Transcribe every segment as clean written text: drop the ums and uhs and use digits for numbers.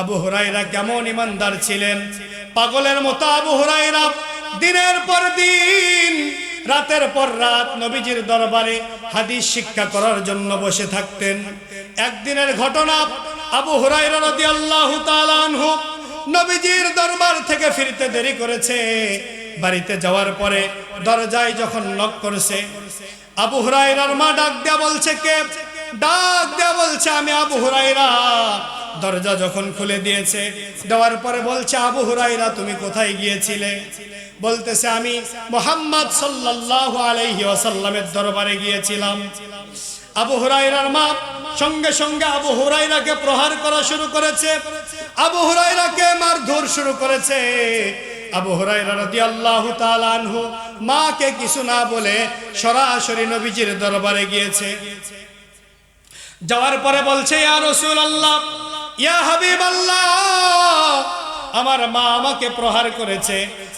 আবু হুরায়রা কেমন ইমানদার ছিলেন, পাগলের মতো আবু হুরায়রা দিনের পর দিন রাতের পর রাত নবীজির দরবারে হাদিস শিক্ষা করার জন্য বসে থাকতেন। একদিনের ঘটনা, আবু হুরায়রা রাদিয়াল্লাহু তাআলা আনহু নবীজির দরবার থেকে ফিরতে দেরি করেছে। বাড়িতে যাওয়ার পরে দরজায় যখন নক করেছে, আবু হুরায়রার মা ডাক দেয়া বলছে, কে? ডাক দেয়া বলছে, আমি আবু হুরায়রা। দরজা যখন খুলে দিয়েছে, দেওয়ার পরে বলছে, আবু হুরায়রা তুমি কোথায় গিয়েছিলে? বলতেছে, আমি মুহাম্মদ সাল্লাল্লাহু আলাইহি ওয়াসাল্লামের দরবারে গিয়েছিলাম। আবু হুরায়রার মা সঙ্গে সঙ্গে আবু হুরায়রাকে প্রহার করা শুরু করেছে, আবু হুরায়রাকে মারধর শুরু করেছে। আবু হুরায়রা রাদিয়াল্লাহু তাআলা আনহু মাকে কিছু না বলে সরাসরি নবীজির দরবারে গিয়েছে। যাওয়ার পরে বলছে, ইয়া রাসূলুল্লাহ, ইয়া হাবিবাল্লাহ, আমার মা আমাকে প্রহার করেছে,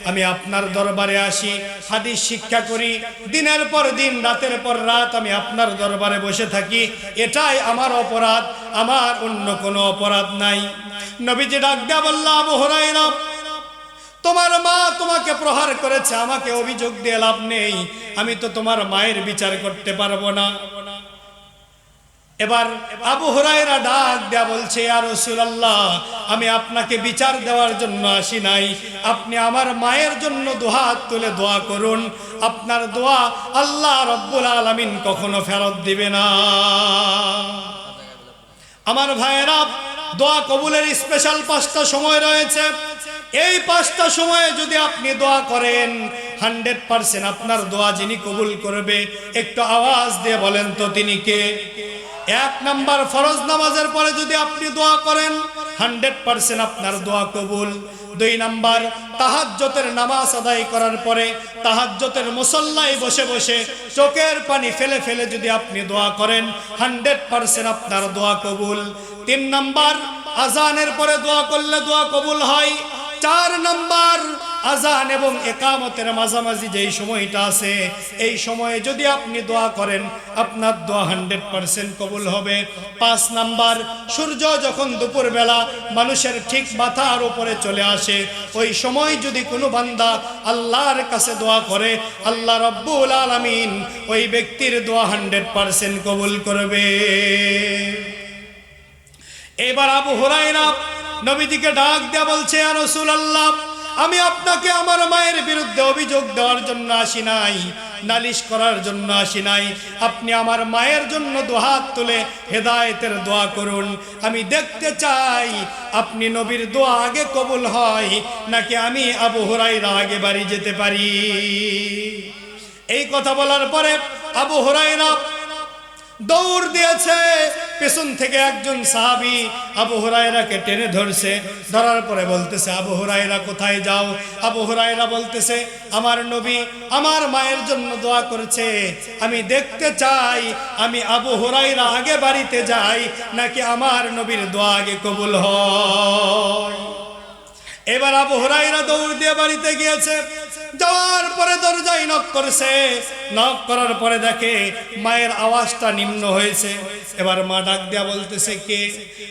আমি আপনার দরবারে আসি, হাদিস শিক্ষা করি, দিনের পর দিন রাতের পর রাত আমি আপনার দরবারে বসে থাকি, এটাই আমার অপরাধ, আমার অন্য কোনো অপরাধ নাই। নবীজি ডাক দেয়া বলল, আবু হুরায়রা, তোমার মা তোমাকে প্রহার করেছে, আমাকে অভিযোগ দিয়ে লাভ নেই, আমি তো তোমার মায়ের বিচার করতে পারবো না। এবার আবু হুরায়রা ডাক দেয়া বলছে, ইয়া রাসূলুল্লাহ, আমি আপনাকে বিচার দেওয়ার জন্য আসি নাই, আপনি আমার মায়ের জন্য দুহাত তুলে দোয়া করুন, আপনার দোয়া আল্লাহ রাব্বুল আলামিন কখনো ফেরত দিবে না। আমার ভাইয়েরা, দোয়া কবুলের স্পেশাল 5টা সময় রয়েছে। এই 5টা সময়ে যদি আপনি দোয়া করেন, 100% আপনার দোয়া যিনি কবুল করবে, একটু আওয়াজ দিয়ে বলেন তো তিনি কে? 1 নাম্বার, ফরজ নামাজের পরে যদি আপনি দোয়া করেন, 100% আপনার দোয়া কবুল। 2 নাম্বার, তাহাজ্জুদের নামাজ আদায় করার পরে তাহাজ্জুদের মুসল্লায় বসে বসে চোখের পানি ফেলে ফেলে যদি আপনি দোয়া করেন, 100% আপনার দোয়া কবুল। 3 নাম্বার, আজানের পরে দোয়া করলে দোয়া কবুল হয়। 4 নাম্বার, আজান এবং ইকামতের মাঝামাঝি যেই সময়টা আছে, এই সময়ে যদি আপনি দোয়া করেন, আপনার দোয়া 100% কবুল হবে। 5 নাম্বার, সূর্য যখন দুপুরবেলা মানুষের ঠিক মাথার উপরে চলে আসে, ওই সময় যদি কোনো বান্দা আল্লাহর কাছে দোয়া করে, আল্লাহ রাব্বুল আলামিন ওই ব্যক্তির দোয়া 100% কবুল করবে। এবার আবু হুরায়রা নবীজিকে ডাক দেয়া বলছে, ইয়া রাসূলুল্লাহ, আমি আপনাকে আমার মায়ের বিরুদ্ধে অভিযোগ দেওয়ার জন্য আসি নাই, নালিশ করার জন্য আসি নাই, আপনি আমার মায়ের জন্য দুহাত তুলে হেদায়েতের দোয়া করুন। আমি দেখতে চাই আপনি নবীর দোয়া আগে কবুল হয় নাকি আমি আবু হুরায়রা আগে বাড়ি যেতে পারি। এই কথা বলার পরে আবু হুরায়রা দৌড় দিয়েছে। পেছন থেকে একজন সাহাবী আবু হুরায়রাকে টেনে ধরছে, ধরার পরে বলতেছে, আবু হুরায়রা কোথায় যাও? আবু হুরায়রা বলতেছে, আমার নবী আমার মায়ের জন্য দোয়া করেছে, আমি দেখতে চাই আমি আবু হুরায়রা আগে বাড়িতে যাই নাকি আমার নবীর দোয়া আগে কবুল হয়। এবার আবু হুরায়রা দৌড় দিয়ে বাড়িতে গিয়েছে। যাওয়ার পরে দরজায় নক করেছে, নক করার পরে দেখে মায়ের আওয়াজটা নিম্ন হয়েছে। এবার মা ডাক দেয়া বলতেছে, কে?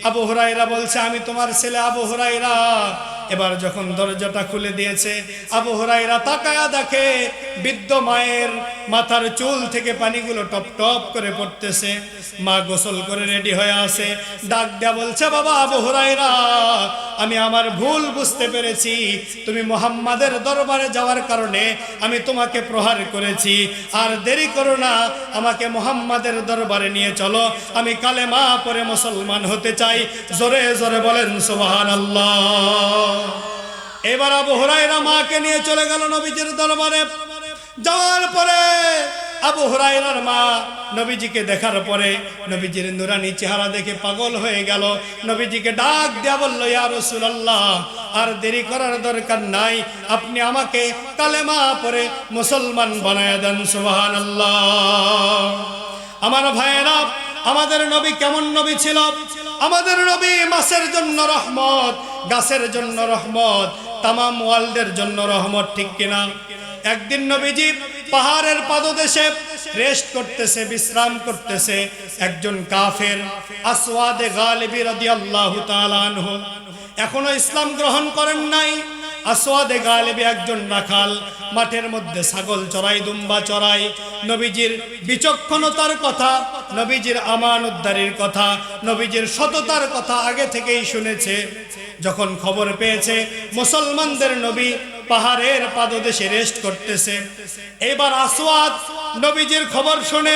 আবু হুরায়রা বলছে, আমি তোমার ছেলে আবু হুরায়রা। এবার যখন দরজাটা খুলে দিয়েছে, আবু হুরায়রা তাকায়া দেখে বৃদ্ধ মায়ের মাথার চুল থেকে পানিগুলো টপ টপ করে পড়তেছে। মা গোসল করে রেডি হয়ে আছে। ডাক দেয়া বলছে, বাবা আবু হুরায়রা, আমি আমার ভুল বুঝতে পেরেছি, তুমি মুহাম্মাদের দরবারে যাওয়ার কারণে আমি তোমাকে প্রহার করেছি, আর দেরি করো না, আমাকে মুহাম্মাদের দরবারে নিয়ে চলো, আমি কালেমা পড়ে মুসলমান হতে চাই। জোরে জোরে বলেন সুবহানাল্লাহ। এবার আবু হুরায়রা মাকে নিয়ে চলে গেল নবীজির দরবারে। যাওয়ার পরে আবু হুরায়রার মা নবীজিকে দেখার পরে নবীজির নুরানি চেহারা দেখে পাগল হয়ে গেল। নবীজিকে ডাক দেয়া বলল, ইয়া রাসূলুল্লাহ, আর দেরি করার দরকার নাই, আপনি আমাকে কালেমা পড়ে মুসলমান বানায়া দেন। সুবহানাল্লাহ। আমার ভাইয়েরা, আমাদের নবী কেমন নবী ছিল? আমাদের নবী মাছের জন্য রহমত, গাছের জন্য রহমত, তামাম ওয়ার্ল্ডের জন্য রহমত, ঠিক কিনা? একদিন নবীজি পাহাড়ের পাদদেশে রেস্ট করতেছে, বিশ্রাম করতেছে একজন কাফের, আসওয়াদে গালিবী রাদিয়াল্লাহু তাআলা আনহু। এখনো ইসলাম গ্রহণ করেন নাই। আসওয়াদে গালিবী একজন রাখাল, মাঠের মধ্যে ছাগল চড়াই, দুম্বা চড়াই। নবীজির বিচক্ষণতার কথা, নবীজির আমানতদারির কথা, নবীজির সততার কথা আগে থেকেই শুনেছে। যখন খবর পেয়েছে মুসলমানদের নবী পাহাড়ের পাদদেশে রেস্ট করতেছে, এবার আসওয়াদ নবীজির খবর শুনে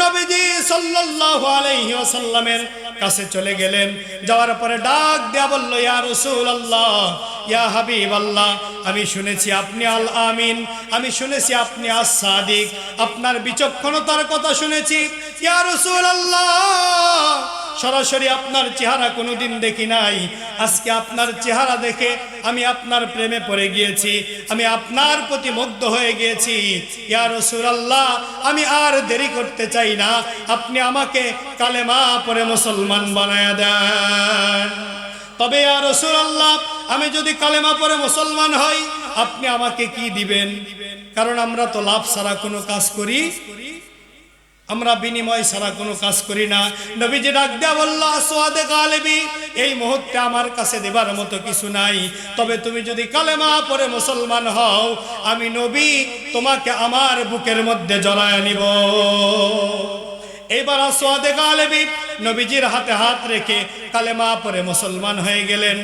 নবীজি সাল্লাল্লাহু আলাইহি ওয়াসাল্লামের কাছে চলে গেলেন। যাওয়ার পরে ডাক দেয়া বলল, ইয়া রাসূলুল্লাহ, ইয়া হাবিবাল্লাহ, আমি শুনেছি আপনি আল আমিন, আমি শুনেছি আপনি আস সাদিক, আপনার বিচক্ষণতার কথা শুনেছি। ইয়া রাসূলুল্লাহ, সরাসরি আপনার চেহারা কোনোদিন দেখি নাই, আজকে আপনার চেহারা দেখে আমি আপনার প্রেমে পড়ে গিয়েছি, আমি আপনার প্রতি মুগ্ধ হয়ে গিয়েছি। ইয়া রাসূলুল্লাহ, আমি আর দেরি করতে চাই না, আপনি আমাকে কালেমা পড়ে মুসলমান বানায়া দেন। তবে ইয়া রাসূলুল্লাহ, আমি যদি কালেমা পড়ে মুসলমান হই, আপনি আমাকে কি দিবেন? কারণ আমরা তো লাভ ছাড়া কোনো কাজ করি, আমরা বিনিময় ছাড়া কোনো কাজ করি না। নবীজি ডাক দেয়া বলল, আসওয়াদে গালিবী, এই মুহূর্তে আমার কাছে দেবার মতো কিছু নাই, তবে তুমি যদি কালেমা পড়ে মুসলমান হও, আমি নবী তোমাকে আমার বুকের মধ্যে জড়ায় নিব। এবার আসওয়াদে গালিবী নবীজির হাতে হাত রেখে কালেমা পড়ে মুসলমান হয়ে গেলেন।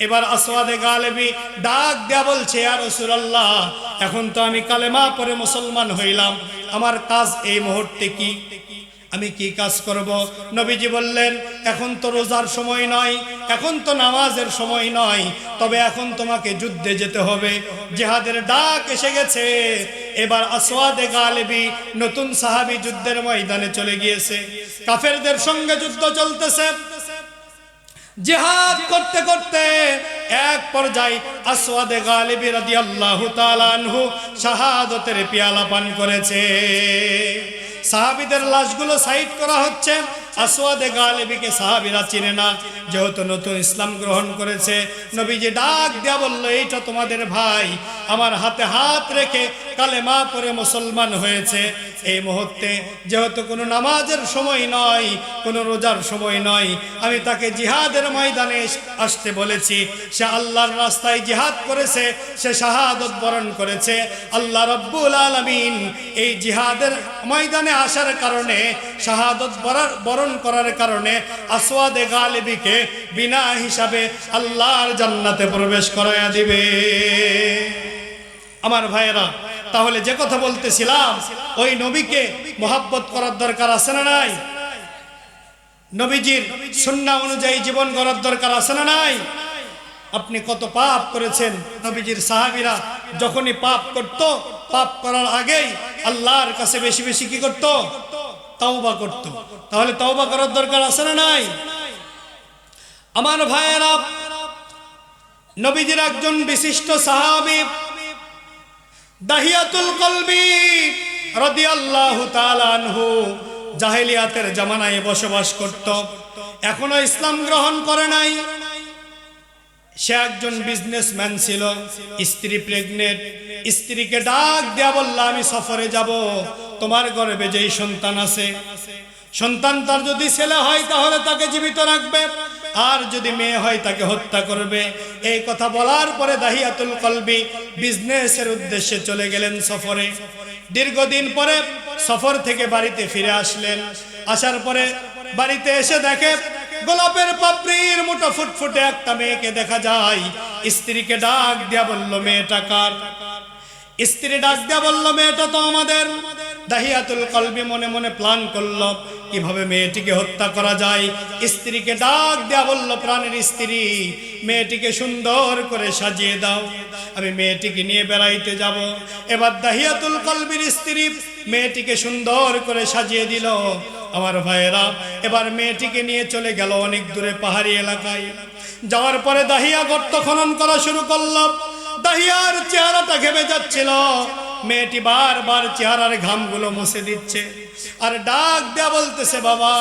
এবার আসওয়াদে গালিবী ডাক দেয়া বলছে, ইয়া রাসূলুল্লাহ, এখন তো আমি কালেমা পড়ে মুসলমান হইলাম, আমার কাজ এই মুহূর্তে কি? আমি কি কাজ করব? নবীজি বললেন, এখন তো রোজার সময় নয়, এখন তো নামাজের সময় নয়, তবে এখন তোমাকে যুদ্ধে যেতে হবে, জিহাদের ডাক এসে গেছে। এবার আসওয়াদে গালিবী নতুন সাহাবী যুদ্ধের ময়দানে চলে গিয়েছে, কাফেরদের সঙ্গে যুদ্ধ চলতেছে। জিহাদ করতে করতে এক পর্যায়ে আসওয়াদে গালিবী রাদিয়াল্লাহু তাআলা আনহু শাহাদাতের পেয়ালা পান করেছে। সাহাবীদের লাশগুলো সাইড করা হচ্ছে। আসওয়াদে গালিবীকে সাহাবীরা চিনে না, যেহেতু নতুন ইসলাম গ্রহণ করেছে। নবীজি ডাক দেয়া বলল, এইটা তোমাদের ভাই, আমার হাতে হাত রেখে কালেমা পড়ে মুসলমান হয়েছে। এই মুহূর্তে যেহেতু কোনো নামাজের সময় নয়, কোনো রোজার সময় নয়, আমি তাকে জিহাদের ময়দানে আসতে বলেছি। সে আল্লাহর রাস্তায় জিহাদ করেছে, সে শাহাদত বরণ করেছে। আল্লাহ রাব্বুল আলামিন এই জিহাদের ময়দানে আসার কারণে, শাহাদত বরণ করার কারণে আসওয়াদে গালিবীকে বিনা হিসাবে আল্লাহর জান্নাতে প্রবেশ করায়া দিবে। আমার ভাইয়েরা, তাহলে যে কথা বলতেছিলাম, ওই নবীকে মোহাব্বত করার দরকার আছে না নাই? নবীজির সুন্নাহ অনুযায়ী জীবন গড়ার দরকার আছে না নাই? আপনি কত পাপ করেছেন। নবীজির সাহাবীরা যখনই পাপ করত, পাপ করার আগেই আল্লাহর কাছে বেশি বেশি কি করত? তওবা করত। তাহলে তওবা করার দরকার আছে না নাই? আমার ভাইয়েরা, নবীজির একজন বিশিষ্ট সাহাবী দাহিয়াতুল কলবি রাদিয়াল্লাহু তাআলা আনহু জাহেলিয়াতের জামানায় বসবাস করত, এখনো ইসলাম গ্রহণ করে নাই। সে একজন বিজনেসম্যান ছিল, স্ত্রী প্রেগনেন্ট। স্ত্রীকে ডাক দেয়া বলল, আমি সফরে যাব, তোমার গর্ভে যেই সন্তান আছে, সন্তান তার যদি ছেলে হয় তাহলে তাকে জীবিত রাখবে, আর যদি মেয়ে হয় তাকে হত্যা করবে। এই কথা বলার পরে দাহিয়াতুল কলবি বিজনেসের উদ্দেশ্যে চলে গেলেন সফরে। দীর্ঘদিন পরে সফর থেকে বাড়িতে ফিরে আসলেন। আসার পরে বাড়িতে এসে দেখে গোলাপের পাপড়ির মতো ফুটফুটে একটা মেয়েকে দেখা যায়। স্ত্রীকে ডাক দেয়া বলল, মেয়েটা কার? স্ত্রী ডাক দেয়া বলল, মেয়েটা তো আমাদের। দাহিয়াতুল কলবি মনে মনে প্ল্যান করলো কিভাবে মেয়েটিকে হত্যা করা যায়। স্ত্রীকে ডাক দেয়া বলল, প্রাণের স্ত্রী, মেয়েটিকে সুন্দর করে সাজিয়ে দাও, আমি মেয়েটিকে নিয়ে বেড়াইতে যাব। এবার দাহিয়াতুল কলবির স্ত্রী মেয়েটিকে সুন্দর করে সাজিয়ে দিল। আমার ভাইয়েরা, এবার মেয়েটিকে নিয়ে চলে গেল অনেক দূরে পাহাড়ি এলাকায়। যাওয়ার পরে দাহিয়া গর্ত খনন করা শুরু করল। দাহিয়ার চেহারাটা ঘেমে যাচ্ছিল। মেয়েটি বারবার চেহারার ঘামগুলো মুছে দিচ্ছে আর ডাক দেয়া বলতেছে, বাবা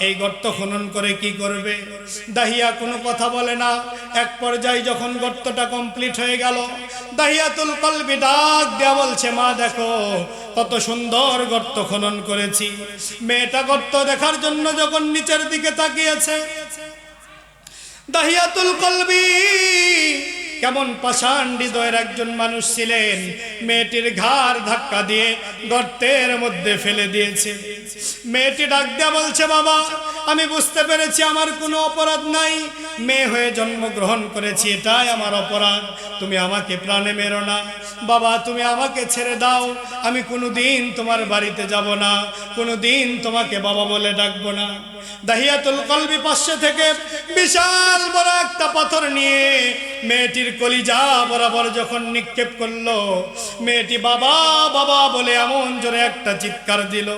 এই গর্ত খনন করে কি করবে? দাহিয়া কোনো কথা বলে না। এক পর্যায়ে যখন গর্তটা কমপ্লিট হয়ে গেল, দাহিয়াতুল কলবি ডাক দেয়া বলছে, মা দেখো কত সুন্দর গর্ত খনন করেছি। মেয়েটা গর্ত দেখার জন্য যখন নিচের দিকে তাকিয়েছে, দাহিয়াতুল কলবি কেমন পাষাণ হৃদয়ের একজন মানুষ ছিলেন, মেয়েটির ঘাড় ধাক্কা দিয়ে গর্তের মধ্যে ফেলে দিয়েছে। মেয়েটি ডাক দেয়া বলছে, বাবা আমি বুঝতে পেরেছি আমার কোনো অপরাধ নাই, মেয়ে হয়ে জন্মগ্রহণ করেছি, এটাই আমার অপরাধ। তুমি আমাকে প্রাণে মেরো না বাবা, তুমি আমাকে ছেড়ে দাও। আমি কোনোদিন তোমার বাড়িতে যাব না, কোনোদিন তোমাকে বাবা বলে ডাকবো না। দাহিয়াতুল কলবি পাশে থেকে বিশাল বড় একটা পাথর নিয়ে মেয়েটির কলিজা বরাবর যখন নিক্ষেপ করলো, মেয়েটি বাবা বাবা বলে এমন জোরে একটা চিৎকার দিল।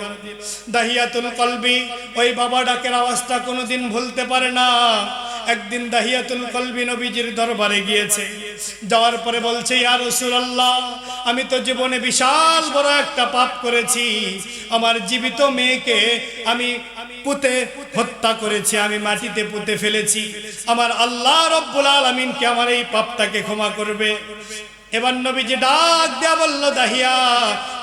দাহিয়াতুল কলবি ওই বাবা ডাকের আওয়াজটা কোনোদিন ভুলতে পারে না। একদিন দাহিয়াতুল কলবি নবীজির দরবারে গিয়েছে, যাওয়ার পরে বলছে, ইয়া রাসূলুল্লাহ আমি তো জীবনে বিশাল বড় একটা পাপ করেছি, আমার জীবিত মেয়েকে আমি পুঁতে হত্যা করেছি, আমি মাটিতে পুঁতে ফেলেছি, আমার আল্লাহ রব্বুল আলামিন কি আমার এই পাপটাকে ক্ষমা করবে? এবার নবীজি ডাক দেয়া বলল, দাহিয়া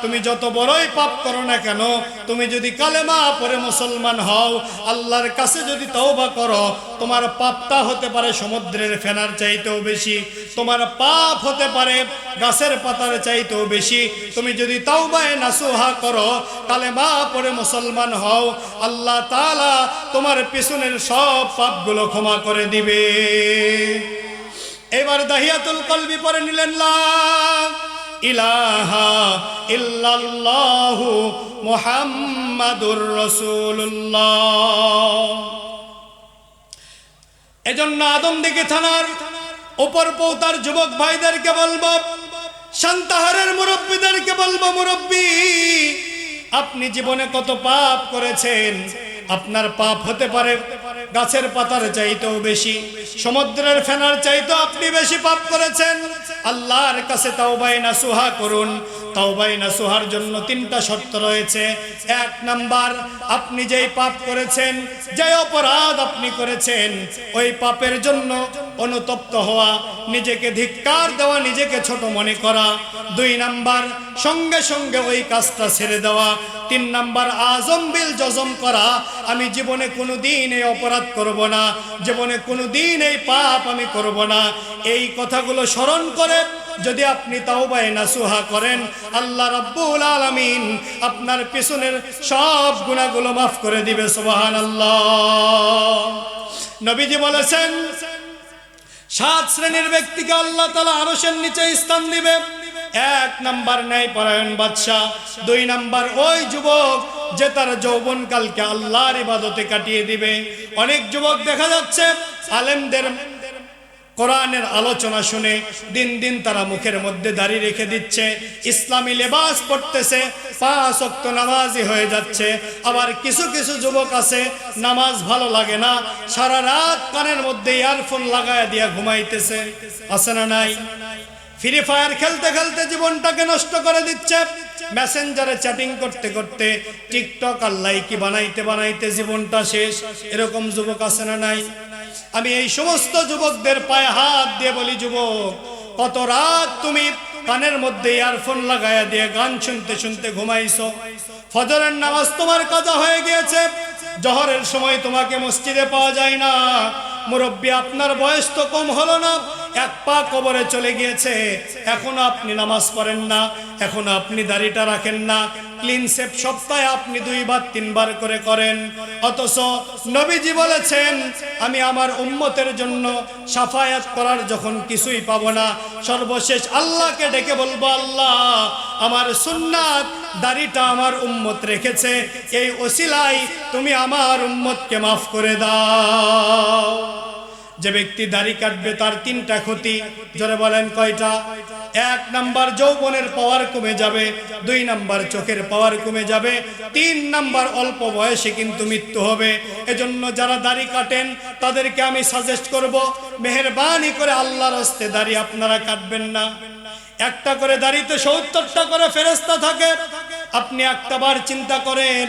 তুমি যত বড়ই পাপ করো না কেন, তুমি যদি কালেমা পড়ে মুসলমান হও, আল্লাহর কাছে যদি তওবা করো, তোমার পাপটা হতে পারে সমুদ্রের ফেনার চাইতেও বেশি, তোমার পাপ হতে পারে গাছের পাতার চাইতেও বেশি। তুমি যদি তাওবায়ে নাসুহা করো, কালেমা পড়ে মুসলমান হও, আল্লাহ তাআলা তোমার পিছনের সব পাপগুলো ক্ষমা করে দিবে। এবার দাহিয়াতুল কলবি পরে নিলেন, লা ইলাহা ইল্লাল্লাহু মুহাম্মাদুর রাসূলুল্লাহ। এজন্য আদমদীঘি থানার উপর পৌতার যুবক ভাইদেরকে বলবো, শান্তাহারের মুরব্বীদেরকে বলবো, মুরব্বী আপনি জীবনে কত পাপ করেছেন, আপনার পাপ হতে পারে গাছের পাতার চাইতেও বেশি, সমুদ্রের ফেনার চাইতেও আপনি বেশি পাপ করেছেন। আল্লাহর কাছে তাওবায়ে নাসুহা করুন। তাওবায়ে নাসুহার জন্য 3টা শর্ত রয়েছে। 1 নাম্বার, আপনি যেই পাপ করেছেন, যে অপরাধ আপনি করেছেন, ওই পাপের জন্য অনুতপ্ত হওয়া, নিজেকে ধিক্কার দেওয়া, নিজেকে ছোট মনে করা। 2 নাম্বার, সঙ্গে সঙ্গে ওই কাজটা ছেড়ে দেওয়া। 3 নাম্বার, আজম বিল জজম করা, আমি জীবনে কোনোদিন এই অপরাধ করব না, জীবনে কোনোদিন এই পাপ আমি করব না। এই কথাগুলো স্মরণ করে যদি আপনি তাওবায়ে নাসুহা করেন, আল্লাহ রাব্বুল আলামিন আপনার পিছনের সব গুনাহগুলো মাফ করে দিবে। সুবহানাল্লাহ। নবীজি বলেছেন 7 শ্রেণীর ব্যক্তিকে আল্লাহ তাআলা আরশের নিচে স্থান দিবে। 1 নাম্বার ন্যায়পরায়ণ বাদশা, 2 নাম্বার ওই যুবক যে তার যৌবনকালকে আল্লাহর ইবাদতে কাটিয়ে দিবে। অনেক যুবক দেখা যাচ্ছে আলেমদের কোরআনের আলোচনা শুনে দিন দিন তারা মুখের মধ্যে দাড়ি রেখে দিচ্ছে, ইসলামী লেবাস পড়তেছে, 5 ওয়াক্ত নামাজি হয়ে যাচ্ছে। আবার কিছু কিছু যুবক আছে নামাজ ভালো লাগে না, সারা রাত কানের মধ্যে ইয়ারফোন লাগায় দিয়া ঘুমাইতেছে, আছে না নাই? ফ্রি ফায়ার খেলতে খেলতে জীবনটাকে নষ্ট করে দিচ্ছে, মেসেঞ্জারে চ্যাটিং করতে করতে, টিকটক আর লাইকি বানাইতে বানাইতে জীবনটা শেষ। এরকম যুবক আছে না নাই? আমি এই সমস্ত যুবকদের পায়ে হাত দিয়ে বলি, যুবক কত রাত তুমি কানের মধ্যে ইয়ারফোন লাগায়া দিয়ে গান শুনতে শুনতে ঘুমাইছো, ফজরের নামাজ তোমার কাজা হয়ে গিয়েছে, জোহরের সময় তোমাকে মসজিদে পাওয়া যায় না। মুরব্বী আপনার বয়স তো কম হলো না, 1 পা কবরে চলে গিয়েছে, এখনো আপনি নামাজ পড়েন না, এখনো আপনি দাড়িটা রাখেন না, ক্লিন শেভ সপ্তাহে আপনি 2 বার 3 বার করে করেন। অথচ নবীজি বলেছেন আমি আমার উম্মতের জন্য শাফায়াত করার যখন কিছুই পাবো না, সর্বশেষ আল্লাহকে ডেকে বলবো, আল্লাহ আমার সুন্নাত দাড়িটা আমার উম্মত রেখেছে, এই ওসিলায় তুমি আমার উম্মতকে মাফ করে দাও। যে ব্যক্তি দাড়ি কাটবে তার 3টা ক্ষতি, জোরে বলেন কয়টা? 1 নাম্বার যৌবনের পাওয়ার কমে যাবে, 2 নাম্বার চোখের পাওয়ার কমে যাবে, 3 নাম্বার অল্প বয়সে কিন্তু মৃত্যু হবে। এজন্য যারা দাড়ি কাটেন তাদেরকে আমি সাজেস্ট করব, মেহেরবানি করে আল্লাহর হস্তে দাড়ি আপনারা কাটবেন না। একটা করে দাড়িতে 70টা করে ফেরেশতা থাকে। আপনি একটা বার চিন্তা করেন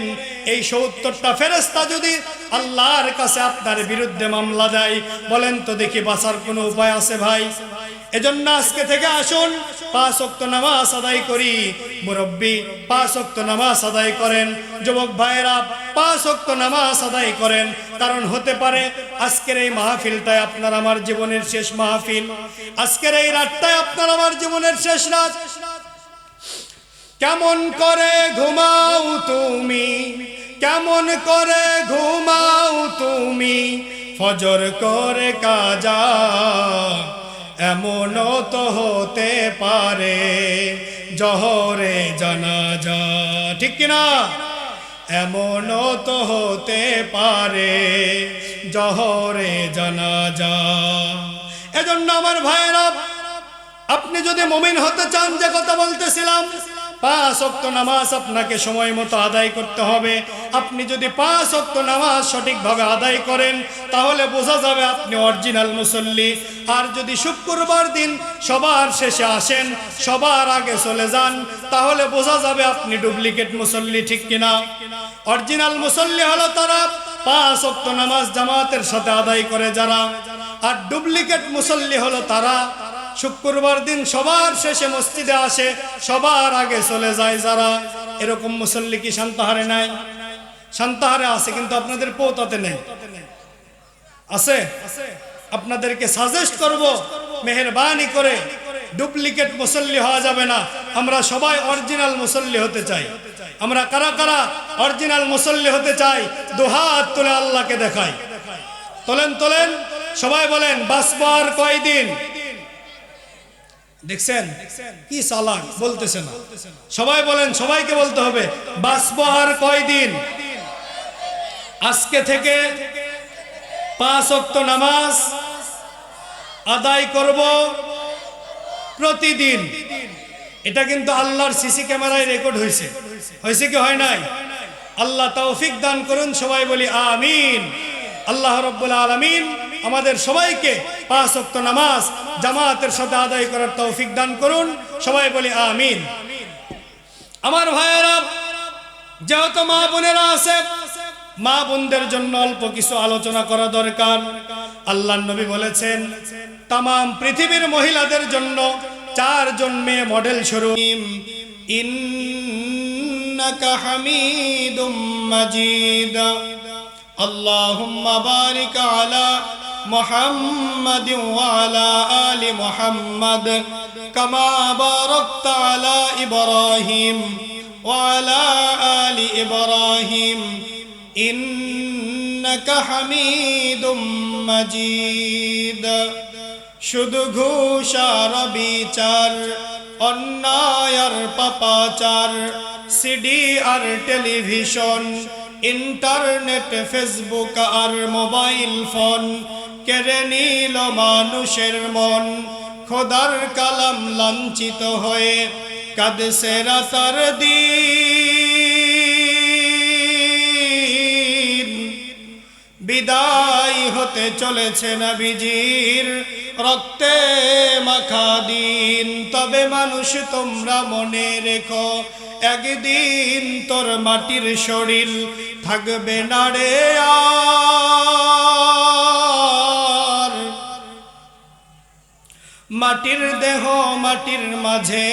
এই 70টা ফেরেশতা যদি আল্লাহর কাছে আপনার বিরুদ্ধে মামলা দেয়, বলেন তো দেখি বাঁচার কোনো উপায় আছে ভাই? এজন্য আজকে থেকে আসুন 5 ওয়াক্ত নামাজ আদায় করি। মুরব্বী 5 ওয়াক্ত নামাজ আদায় করেন, যুবক ভাইয়েরা 5 ওয়াক্ত নামাজ আদায় করেন। কারণ হতে পারে আজকের এই মাহফিলটাই আপনার আমার জীবনের শেষ মাহফিল, আজকের এই রাতটাই আপনার আমার জীবনের শেষ রাত। কেমন করে ঘুমাও তুমি, কেমন করে ঘুমাও তুমি, ফজর করে কাজা, এমনও তো হতে পারে জহরে জানাজা, ঠিক কিনা? এমনও তো হতে পারে জহরে জানাজা। এজন্য আমার ভাইয়েরা, আপনি যদি মুমিন হতে চান, যে কথা বলতেছিলাম, 5 ওয়াক্ত নামাজ আপনাকে সময় মতো আদায় করতে হবে। আপনি যদি 5 ওয়াক্ত নামাজ সঠিকভাবে আদায় করেন, তাহলে বোঝা যাবে আপনি অরিজিনাল মুসল্লি। আর যদি শুক্রবার দিন সবার শেষে আসেন, সবার আগে চলে যান, তাহলে বোঝা যাবে আপনি ডুপ্লিকেট মুসল্লি, ঠিক কিনা? অরিজিনাল মুসল্লি হলো তারা 5 ওয়াক্ত নামাজ জামাতের সাথে আদায় করে যারা, আর ডুপ্লিকেট মুসল্লি হলো তারা শুক্রবার দিন সবার শেষে মসজিদে আসে, সবার আগে চলে যায় যারা। এরকম মুসল্লি কি সান্তাহারে নাই? সান্তাহারে আছে, কিন্তু আপনাদের পৌঁছাতে নেই। আছে? আপনাদেরকে সাজেস্ট করব, মেহেরবানি করে ডুপ্লিকেট মুসল্লি হওয়া যাবে না। আমরা সবাই অরিজিনাল মুসল্লি হতে চাই। আমরা কারা কারা অরিজিনাল মুসল্লি হতে চাই? দুহাত তুলে আল্লাহকে দেখাই। তোলেন তোলেন, সবাই বলেন, বাঁচবার কয়দিন? দেখছেন কি চালাক, বলতেছে না। সবাই বলেন, সবাইকে বলতে হবে, বাঁচবো আর কয়দিন? আজকে থেকে 5 ওয়াক্ত নামাজ আদায় করব প্রতিদিন। এটা কিন্তু আল্লাহর সিসি ক্যামেরায় রেকর্ড হয়েছে। হয়েছে কি হয় নাই? আল্লাহ তৌফিক দান করুন, সবাই বলি আমিন। আল্লাহ রাব্বুল আলামিন আমাদের সবাইকে 5 ওয়াক্ত নামাজ জামাতের সাথে আদায় করার তৌফিক দান করুন, সবাই বলি আমিন। আমার ভাইয়েরা, যেহেতু মা বোনেরা আছে, মা বোনদের জন্য অল্প কিছু আলোচনা করা দরকার। আল্লাহর নবী বলেছেন, তাম পৃথিবীর মহিলাদের জন্য 4 জন মেয়ে মডেল স্বরূপ। ইন্নাকা হামিদুম মাজিদ, আল্লাহুম্মা বারিক আলা মুহাম্মাদ ওয়া আলা আলি মুহাম্মাদ কামা বারাকতা আলা ইব্রাহিম ওয়া আলা আলি ইব্রাহিম ইন্নাকা হামিদুম মাজিদ। শুধু ঘুষ আর বিচার, অন্যায় আর পাপাচার, সিডি আর টেলিভিশন, ইন্টারনেট, ফেসবুক আর মোবাইল ফোন কেড়ে নিল মানুষের মন। খোদার কালাম লাঞ্ছিত হয়ে কাঁদছে রাতার দিন। বিদায় হতে চলেছে নবীজির রক্তে মাখা দিন। তবে মানুষ তোমরা মনে রেখো, একদিন তোর মাটির শরীর থাকবে না রে আর। মাটির দেহ মাটির মাঝে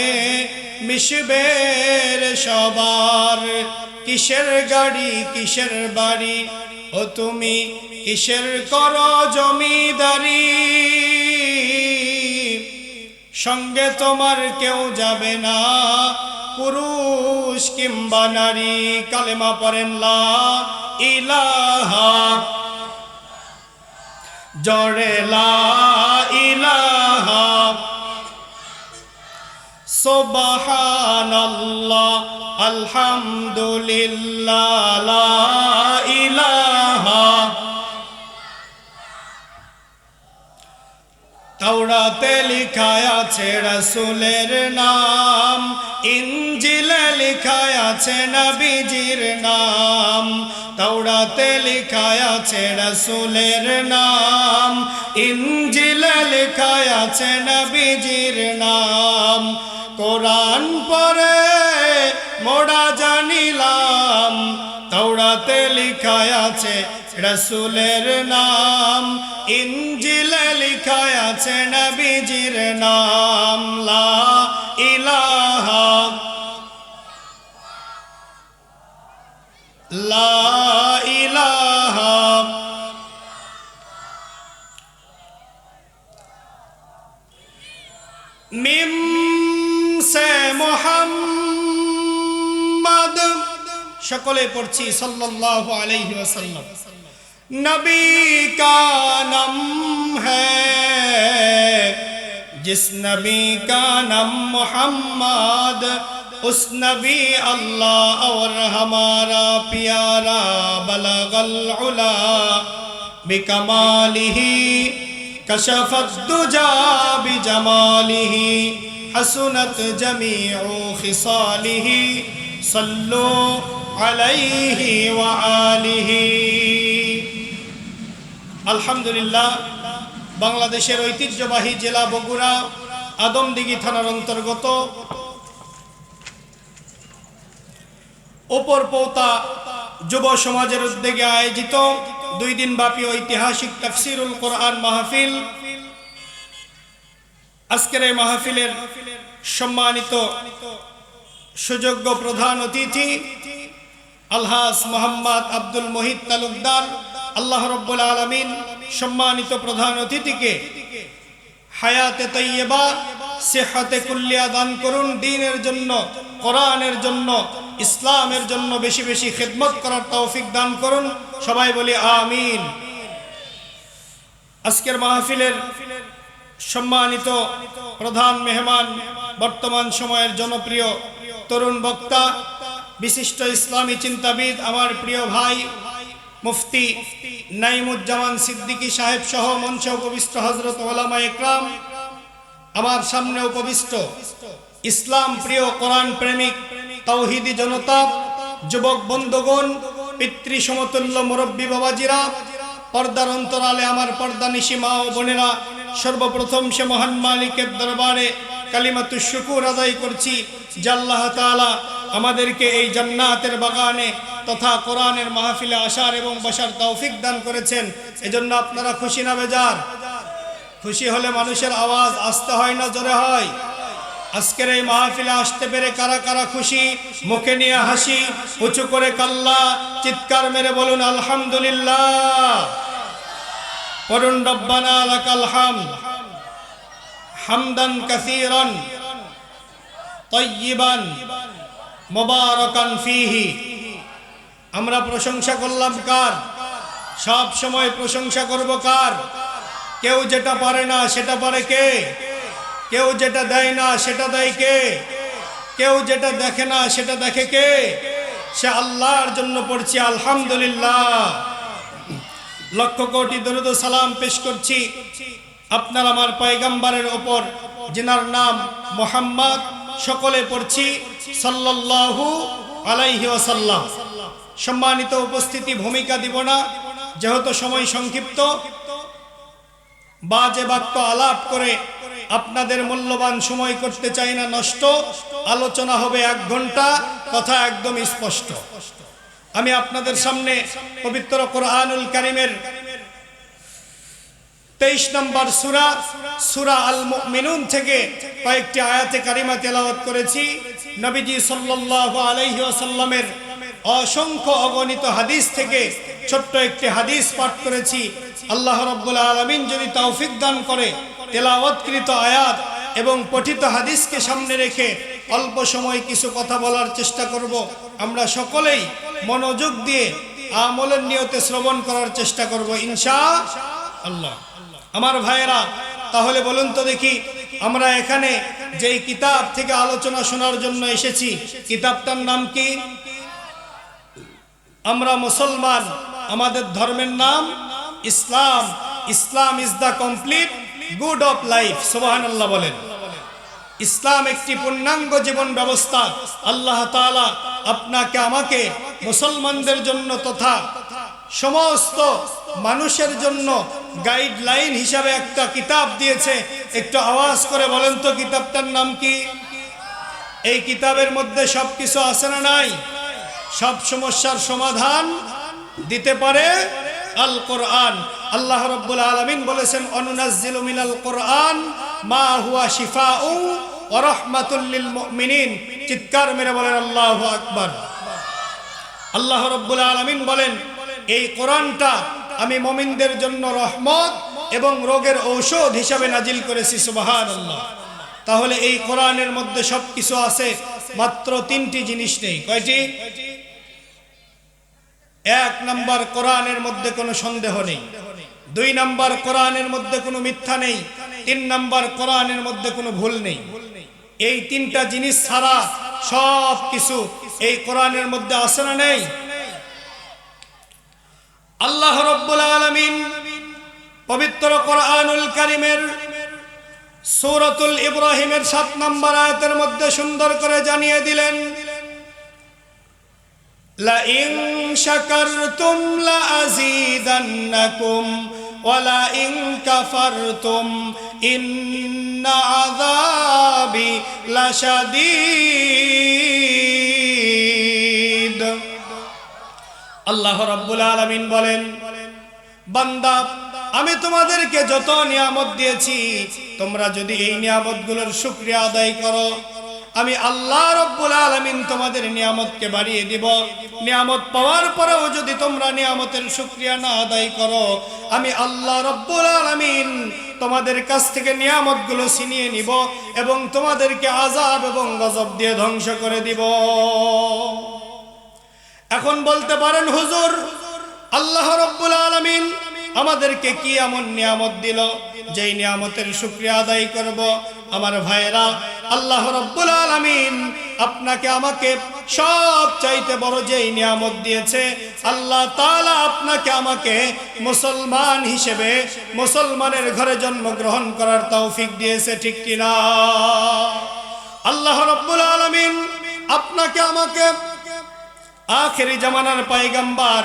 মিশবে রে সবার। কিসের গাড়ি কিসের বাড়ি, ও তুমি কিসের করো জমিদারি। সঙ্গে তোমার কেউ যাবে না, পুরুষ কিংবা নারী। কালেমা পড়েন লা ইলাহা, জোরে লা ইলাহা, সুবহানাল্লাহ, আলহামদুলিল্লাহ, লা ইলাহা। তাওরাতে লেখা আছে রাসূলের নাম, ইনজিলে লেখা আছে নবীজির নাম। তাওরাতে লেখা আছে রাসূলের নাম, ইনজিলে লেখা আছে নবীজির নাম। কোরআন পড়ে মোরা জানিলাম, তাওরাতে লেখা আছে রাসূলের নাম, ইনজিলে লেখা আছে নবীজির নাম। লা ইলাহা লা ইলাহা মিম সে মুহাম্মদ, সকলে পড়ছি সাল্লাল্লাহু আলাইহি ওয়াসাল্লাম। নবী কা নাম হ্যায় जिस नबी का नाम मोहम्मद, उस नबी अल्लाह और हमारा प्यारा बलगल उला बिकमालिही कशफत दुजा बिजमालिही हसनत जमीउ खिसालिही सल्लु अलैहि व आलिही। अल्हम्दुलिल्लाह, বাংলাদেশের ঐতিহ্যবাহী জেলা বগুড়া আদমদিঘি থানার অন্তর্গত উপরপৌতা যুব সমাজের উদ্যোগে আয়োজিত 2 দিন ব্যাপী ঐতিহাসিক তাফসীরুল কোরআন মাহফিল। আজকের এই মাহফিলের সম্মানিত সুযোগ্য প্রধান অতিথি আলহাজ মোহাম্মদ আব্দুল মুহিত তালুকদার, আল্লাহ রাব্বুল আলামিন সম্মানিত প্রধান অতিথিকে হায়াতে তাইয়্যিবা, সিহহাতে কুল্লিয়া দান করুন। দ্বীনের জন্য, কোরআনের জন্য, ইসলামের জন্য বেশি বেশি খিদমত করার তৌফিক দান করুন। সবাই বলি আমিন। আজকের মাহফিলের সম্মানিত প্রধান মেহমান, বর্তমান সময়ের জনপ্রিয় তরুণ বক্তা, বিশিষ্ট ইসলামী চিন্তাবিদ, আমার প্রিয় ভাই মুফতি নাইমুজ্জামান সিদ্দিকী সাহেব সহ মঞ্চে উপবিষ্ট হযরত উলামা ইকরাম, আমার সামনে উপবিষ্ট ইসলাম প্রিয়, কোরআন প্রেমিক, তাওহীদি জনতা, যুবক বন্ধুগণ, পিতৃ সমতুল্য মুরব্বী বাবাজিরা, পর্দার অন্তরালে আমার পর্দানিশী মা ও বোনেরা, সর্বপ্রথম সে মহান মালিকের দরবারে কালিমাতুশ শুকুর আদায় করছি যে আল্লাহ তাআলা আমাদেরকে এই জান্নাতের বাগানে তথা কোরআনের মাহফিলে আসার এবং বসার তৌফিক দান করেছেন। এজন্য আপনারা খুশি না বেজার? খুশি হলে মানুষের আওয়াজ আসতে হয় না জোরে হয়? আজকের এই মাহফিলে আসতে পেরে কারা কারা খুশি? মুখে নিয়ে হাসি, উঁচু করে কাল্লা, চিৎকার মেরে বলুন আলহামদুলিল্লাহ। পড়ুন রব্বানা লাকাল হামদ হামদান কাসীরান তাইয়্যিবান মুবারাকান ফীহি। আমরা প্রশংসা করলাম কার? সব সময় প্রশংসা করব কার? কেউ যেটা পারে না সেটা পারে কে? কেউ যেটা দেয় না সেটা দেয় কে? কেউ যেটা দেখে না সেটা দেখে কে? সে আল্লাহর জন্য পড়ছি আলহামদুলিল্লাহ। লক্ষ কোটি দরুদ ও সালাম পেশ করছি আপনার আমার পয়গম্বরের ওপর, যিনার নাম মুহাম্মদ। সকলে পড়ছি সাল্লাল্লাহু আলাইহি ওয়াসাল্লাম। সম্মানিত উপস্থিতি, ভূমিকা দিব না যেহেতু সময় সংক্ষিপ্ত। বাজে বাক্য আলাপ করে আপনাদের মূল্যবান সময় করতে চাই না নষ্ট। আলোচনা হবে 1 ঘন্টা, কথা একদম স্পষ্ট। আমি আপনাদের সামনে পবিত্র কোরআনুল কারীমের 23 নম্বর সূরা আল মুমিনুন থেকে কয়েকটি আয়াতে কারিমা তেলাওয়াত করেছি। নবীজি সাল্লাল্লাহু আলাইহি ওয়াসাল্লামের অসংখ্য অগণিত হাদিস থেকে ছোট্ট একটি হাদিস পাঠ করেছি। আল্লাহ রাব্বুল আলামিন যদি তৌফিক দান করে, তেলাওয়াতকৃত আয়াত এবং পঠিত হাদিসকে সামনে রেখে অল্প সময় কিছু কথা বলার চেষ্টা করব। আমরা সকলেই মনোযোগ দিয়ে আমলের নিয়তে শ্রবণ করার চেষ্টা করব ইনশাআল্লাহ। আমার ভাইয়েরা, তাহলে বলুন তো দেখি, আমরা এখানে যেই কিতাব থেকে আলোচনা শোনার জন্য এসেছি, কিতাবটার নাম কি? আমরা মুসলমান, আমাদের ধর্মের নাম Islam. Islam is the complete good of life. সুবহানাল্লাহ বলেন। ইসলাম একটি পূর্ণাঙ্গ জীবন ব্যবস্থা। আল্লাহ তাআলা আপনাকে আমাকে মুসলমানদের জন্য তথা সমস্ত মানুষের জন্য গাইডলাইন হিসাবে একটা কিতাব দিয়েছে। একটু আওয়াজ করে বলেন তো কিতাবটার নাম কি? এই কিতাবের মধ্যে সবকিছু আছে না নাই? সব সমস্যার সমাধান দিতে পারে আল কোরআন। আল্লাহ রাব্বুল আলামিন বলেছেন, অনুনাজ্জিলু মিনাল কোরআন মা হুয়া শিফাউ ওয়া রাহমাতুল লিল মুমিনিন। চিৎকার মেরে বলেন আল্লাহু আকবার। আল্লাহ রাব্বুল আলামিন বলেন, এই কোরআনটা আমি মুমিনদের জন্য রহমত এবং রোগের ঔষধ হিসাবে নাজিল করেছি। সুবহানাল্লাহ। তাহলে এই কোরআনের মধ্যে সবকিছু আছে, মাত্র তিনটি জিনিস নেই। কয়টি? এক নাম্বার, কোরআনের মধ্যে কোনো সন্দেহ নেই। দুই নাম্বার, কোরআনের মধ্যে কোনো মিথ্যা নেই। তিন নাম্বার, কোরআনের মধ্যে কোনো ভুল নেই। এই তিনটা জিনিস ছাড়া সব কিছু এই কোরআনের মধ্যে আছে না নেই? আল্লাহ রাব্বুল আলামিন পবিত্র কোরআনুল কারীমের সূরাতুল ইব্রাহিমের 7 নম্বর আয়াতের মধ্যে সুন্দর করে জানিয়ে দিলেন, লা ইন শাকারতুম লা আযীদান্নাকুম ওয়া লা ইন কাফারতুম ইন্না আযাবি লাশাদীদ। আল্লাহ রাব্বুল আলামিন বলেন, বান্দা, আমি তোমাদেরকে যত নিয়ামত দিয়েছি, তোমরা যদি এই নিয়ামতগুলোর শুকরিয়া আদায় করো, আমি আল্লাহ রাব্বুল আলামিন তোমাদের নিয়ামতকে বাড়িয়ে দিব। নিয়ামত পাওয়ার পরেও যদি তোমরা নিয়ামতের শুকরিয়া না আদায় করো, আমি আল্লাহ রাব্বুল আলামিন তোমাদের কাছ থেকে নিয়ামতগুলো ছিনিয়ে নিব এবং তোমাদেরকে আযাব এবং গজব দিয়ে ধ্বংস করে দিব। এখন বলতে পারেন, হুজুর, আল্লাহ রাব্বুল আলামিন আমাদেরকে কি এমন নিয়ামত দিল যেই নিয়ামতের শুকরিয়া আদায় করব? আমার ভাইরা, আল্লাহ রাব্বুল আলামিন আপনাকে আমাকে সব চাইতে বড় যেই নিয়ামত দিয়েছে, আল্লাহ তাআলা আপনাকে আমাকে মুসলমান হিসেবে মুসলমানের ঘরে জন্মগ্রহণ করার তৌফিক দিয়েছে, ঠিক কিনা? আল্লাহ রাব্বুল আলামিন আপনাকে আমাকে আখেরি জামানার পয়গম্বর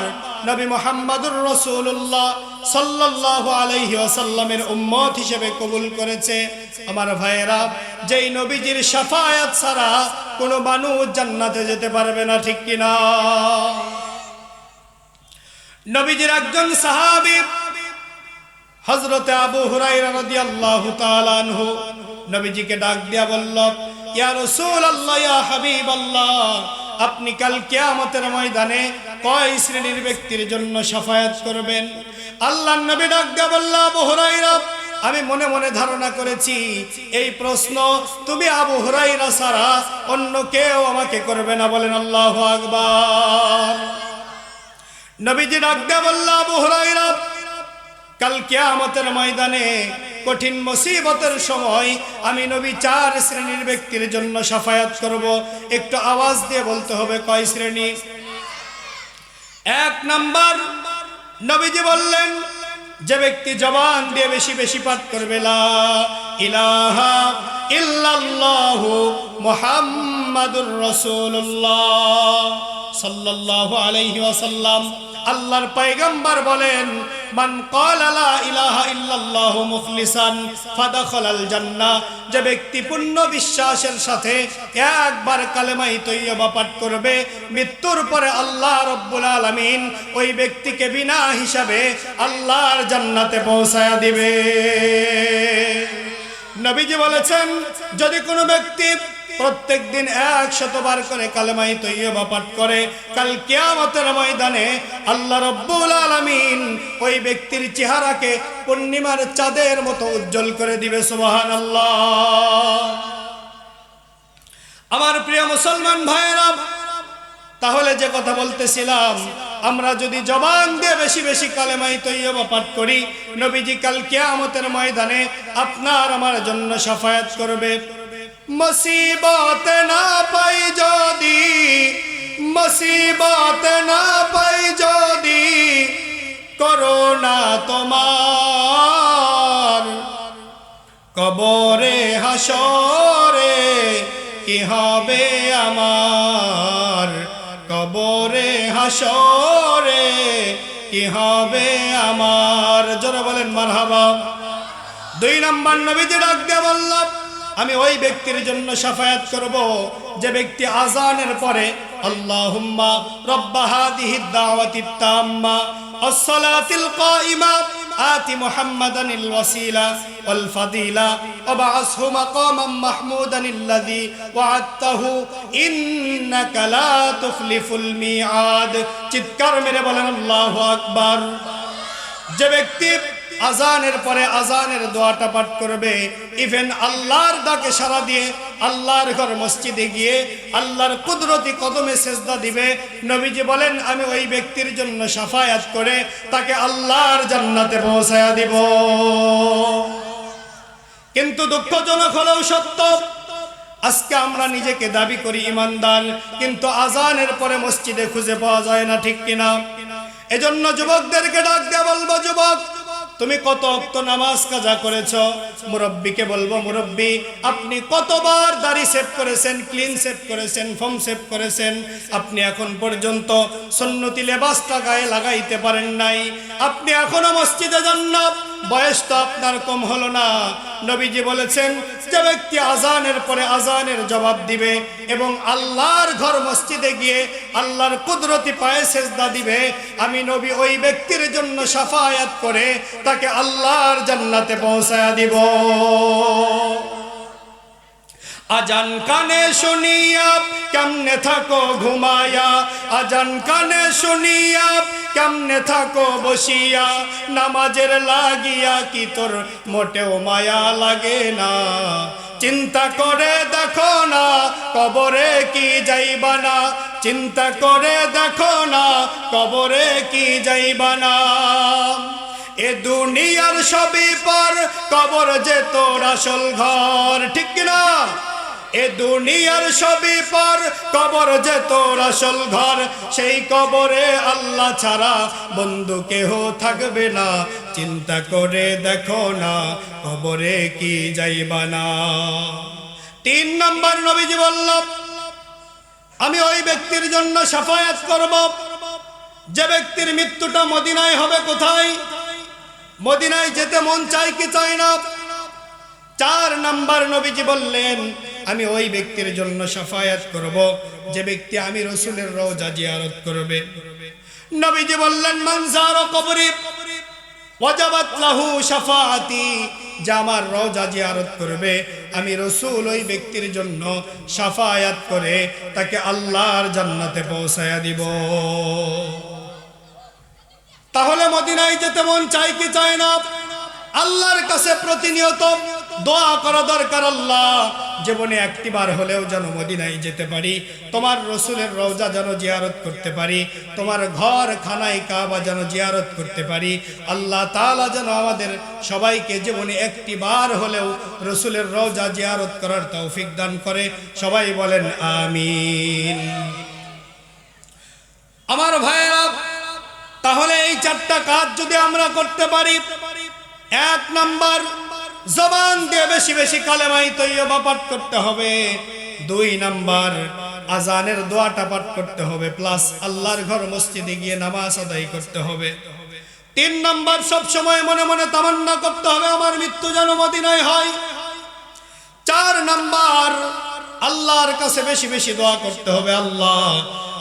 নবী মুহাম্মদুর রাসূলুল্লাহ সাল্লাল্লাহু আলাইহি ওয়াসাল্লামের উম্মত হিসেবে কবুল করেছে। আমার ভাইয়েরা, যেই নবীজির শাফায়াত ছাড়া কোনো মানুষ জান্নাতে যেতে পারবে না, ঠিক কিনা? নবীজির একজন সাহাবী হযরতে আবু হুরায়রা রাদিয়াল্লাহু তাআলা আনহু নবীজিকে ডাক দিয়া বলল, ইয়া রাসূলুল্লাহ, ইয়া হাবিবাল্লাহ, আপনি কাল কিয়ামতের ময়দানে কয় শ্রেণীর ব্যক্তির জন্য শাফায়াত করবেন? আল্লাহর নবী ডাক দিয়া বলল, আবু হুরায়রা, আমি মনে মনে ধারণা করেছি এই প্রশ্ন তুমি আবু হুরায়রা ছাড়া অন্য কেউ আমাকে করবে না। বলেন আল্লাহু আকবার। নবীজি ডাক দিয়া বলল, আবু হুরায়রা, কাল কিয়ামতের ময়দানে কঠিন মুসিবতের সময় আমি নবী 4 শ্রেণীর ব্যক্তির জন্য শাফায়াত করব। একটু আওয়াজ দিয়ে বলতে হবে, কয় শ্রেণী? 1 নাম্বার, নবীজি বললেন, যে ব্যক্তি জবান দিয়ে বেশি বেশি পাঠ করবে লা ইলাহা ইল্লাল্লাহু মুহাম্মাদুর রাসূলুল্লাহ সাল্লাল্লাহু আলাইহি ওয়াসাল্লাম। আল্লাহর পয়গম্বর বলেন, মান ক্বালা লা ইলাহা ইল্লাল্লাহু মুখলিসান ফাদাখালাল জান্নাহ। যে ব্যক্তি পূর্ণ বিশ্বাসের সাথে একবার কালেমায়ে তৈয়বা পাঠ করবে, মৃত্যুর পরে আল্লাহ রাব্বুল আলামিন ওই ব্যক্তিকে বিনা হিসাবে আল্লাহর জান্নাতে পৌঁছায়া দিবে। নবীজি বলেছেন, যদি কোনো ব্যক্তি প্রত্যেক দিন 100 বার করে কালেমায়ে তৈয়বা পাঠ করে, কাল কিয়ামতের ময়দানে আল্লাহ রাব্বুল আলামিন ওই ব্যক্তির চেহারাকে পূর্ণিমার চাঁদের মতো উজ্জ্বল করে দিবে। সুবহানাল্লাহ। আমার প্রিয় মুসলমান ভাইরা, তাহলে যে কথা বলতেছিলাম, আমরা যদি জবান দিয়ে বেশি বেশি কালেমায়ে তৈয়বা পাঠ করি, নবীজি কাল কিয়ামতের ময়দানে আপনার আমার জন্য শাফায়াত করবে। মুসিবত না পাই যদি, মুসিবত না পাই যদি করোনা তোমার, কবরে হাসরে কি হবে আমার, কবরে হাসরে কি হবে আমার। জোরে বলেন মারহাবা। 2 নাম্বার, নবীজি ডাক দিয়ে বলল, আমি ওই ব্যক্তির জন্য শাফায়াত করব যে ব্যক্তি আযানের পরে আল্লাহুম্মা রাব্বা হাযিহিদ দাওয়াতিত তাম্মা আস-সালাতিল কাইমা আতি মুহাম্মাদানিল ওয়াসিলা ওয়াল ফাদিলা ওয়াবআসহু মাকামান মাহমুদানিল্লাযী ওয়া'আদতাহু ইন্নাকা লা তুখলিফুল মিআদ। চিৎকার মেরে বলেন আল্লাহু আকবার। যে ব্যক্তি আযানের পরে আযানের দোয়াটা পাঠ করবে, ইভেন আল্লাহর ডাকে সাড়া দিয়ে আল্লাহর ঘর মসজিদে গিয়ে আল্লাহর কুদরতি কদমে সেজদা দিবে, নবীজি বলেন আমি ওই ব্যক্তির জন্য শাফায়াত করে তাকে আল্লাহর জান্নাতে পৌঁছায়া দিব। কিন্তু দুঃখজনক হলেও সত্য, আজকে আমরা নিজেকে দাবি করি ইমানদার, কিন্তু আযানের পরে মসজিদে খুঁজে পাওয়া যায় না, ঠিক কিনা? এজন্য যুবকদেরকে ডাক দিয়ে বলবো, যুবক তুমি কত ওয়াক্ত নামাজ কাজা করেছো? মুরব্বিকে বলবো, মুরব্বি আপনি কতবার দাড়ি সেভ করেছেন, ক্লিন সেভ করেছেন, ফর্ম সেভ করেছেন, আপনি এখন পর্যন্ত সুন্নতি লেবাসটা গায়ে লাগাইতে পারেন নাই, আপনি এখনো মসজিদে যান না, বয়স তো আপনার কম হলো না। নবীজি বলেছেন যে ব্যক্তি আযানের পরে আযানের জবাব দিবে এবং আল্লাহর ঘর মসজিদে গিয়ে আল্লাহর কুদরতি পায়ে সেজদা দিবে, আমি নবী ওই ব্যক্তির জন্য শাফায়াত করে তাকে আল্লাহর জান্নাতে পৌঁছায়া দিব। আজান কানে শুনিয়া কেমনে থাকো ঘুমায়া, আজান কানে শুনিয়া কেমনে থাকো বসিয়া, নামাজের লাগিয়া কি তোর মোটেও মায়া লাগে না? চিন্তা করে দেখো না কবরে কি যাইবা না, চিন্তা করে দেখো না কবরে কি যাইবা না। এ দুনিয়ার সবই পর, কবর যে তোর আসল ঘর, ঠিক কিনা? এ দুনিয়ার সবই পর, কবর যে তোর আসল ঘর, সেই কবরে আল্লাহ ছাড়া বন্ধু কেহ থাকবে না, চিন্তা করে দেখো না কবরে কি যাইবা না। 3 নম্বর নবীজি বলল আমি ওই ব্যক্তির জন্য শাফায়াত করব যে ব্যক্তির মৃত্যুটা মদিনায় হবে। কোথায়? মদিনায় যেতে মন চাই কি চাই না? 4 নম্বর নবীজি বললেন আমি ওই ব্যক্তির জন্য শাফায়াত করব যে ব্যক্তি আমি রাসূলের রওজা জিয়ারত করবে। নবীজি বললেন মান যারা কবরি ওয়াজাবাত লাহু শাফাআতি, যে আমার রওজা জিয়ারত করবে আমি রাসূল ওই ব্যক্তির জন্য শাফায়াত করে তাকে আল্লাহর জান্নাতে পৌঁছায়া দিব। তাহলে মদিনায় যেতে মন চাই কি চায় না? আল্লাহর কাছে প্রতিনিয়ত দোয়া করা দরকার, আল্লাহ জীবনে একটিবার হলেও যেন মদিনায় যেতে পারি, তোমার রাসূলের রওজা যেন জিয়ারত করতে পারি, তোমার ঘর খানায় কাবা যেন জিয়ারত করতে পারি। আল্লাহ তাআলা যেন আমাদের সবাইকে জীবনে একটিবার হলেও রাসূলের রওজা জিয়ারত করার তৌফিক দান করে। সবাই বলেন আমিন। আমার ভাইয়েরা, তাহলে এই 4টা কাজ যদি আমরা করতে পারি, 1 নাম্বার জবান দিয়ে বেশি বেশি কালেমাই তৈয়বা পাঠ করতে হবে, 2 নাম্বার আযানের দোয়াটা পাঠ করতে হবে, প্লাস আল্লাহর ঘর মসজিদে গিয়ে নামাজ আদায় করতে হবে, 3 নাম্বার সব সময় মনে মনে তামান্না করতে হবে আমার মৃত্যু যেন মদিনায় হয়, 4 নাম্বার আল্লাহর কাছে বেশি বেশি দোয়া করতে হবে, আল্লাহ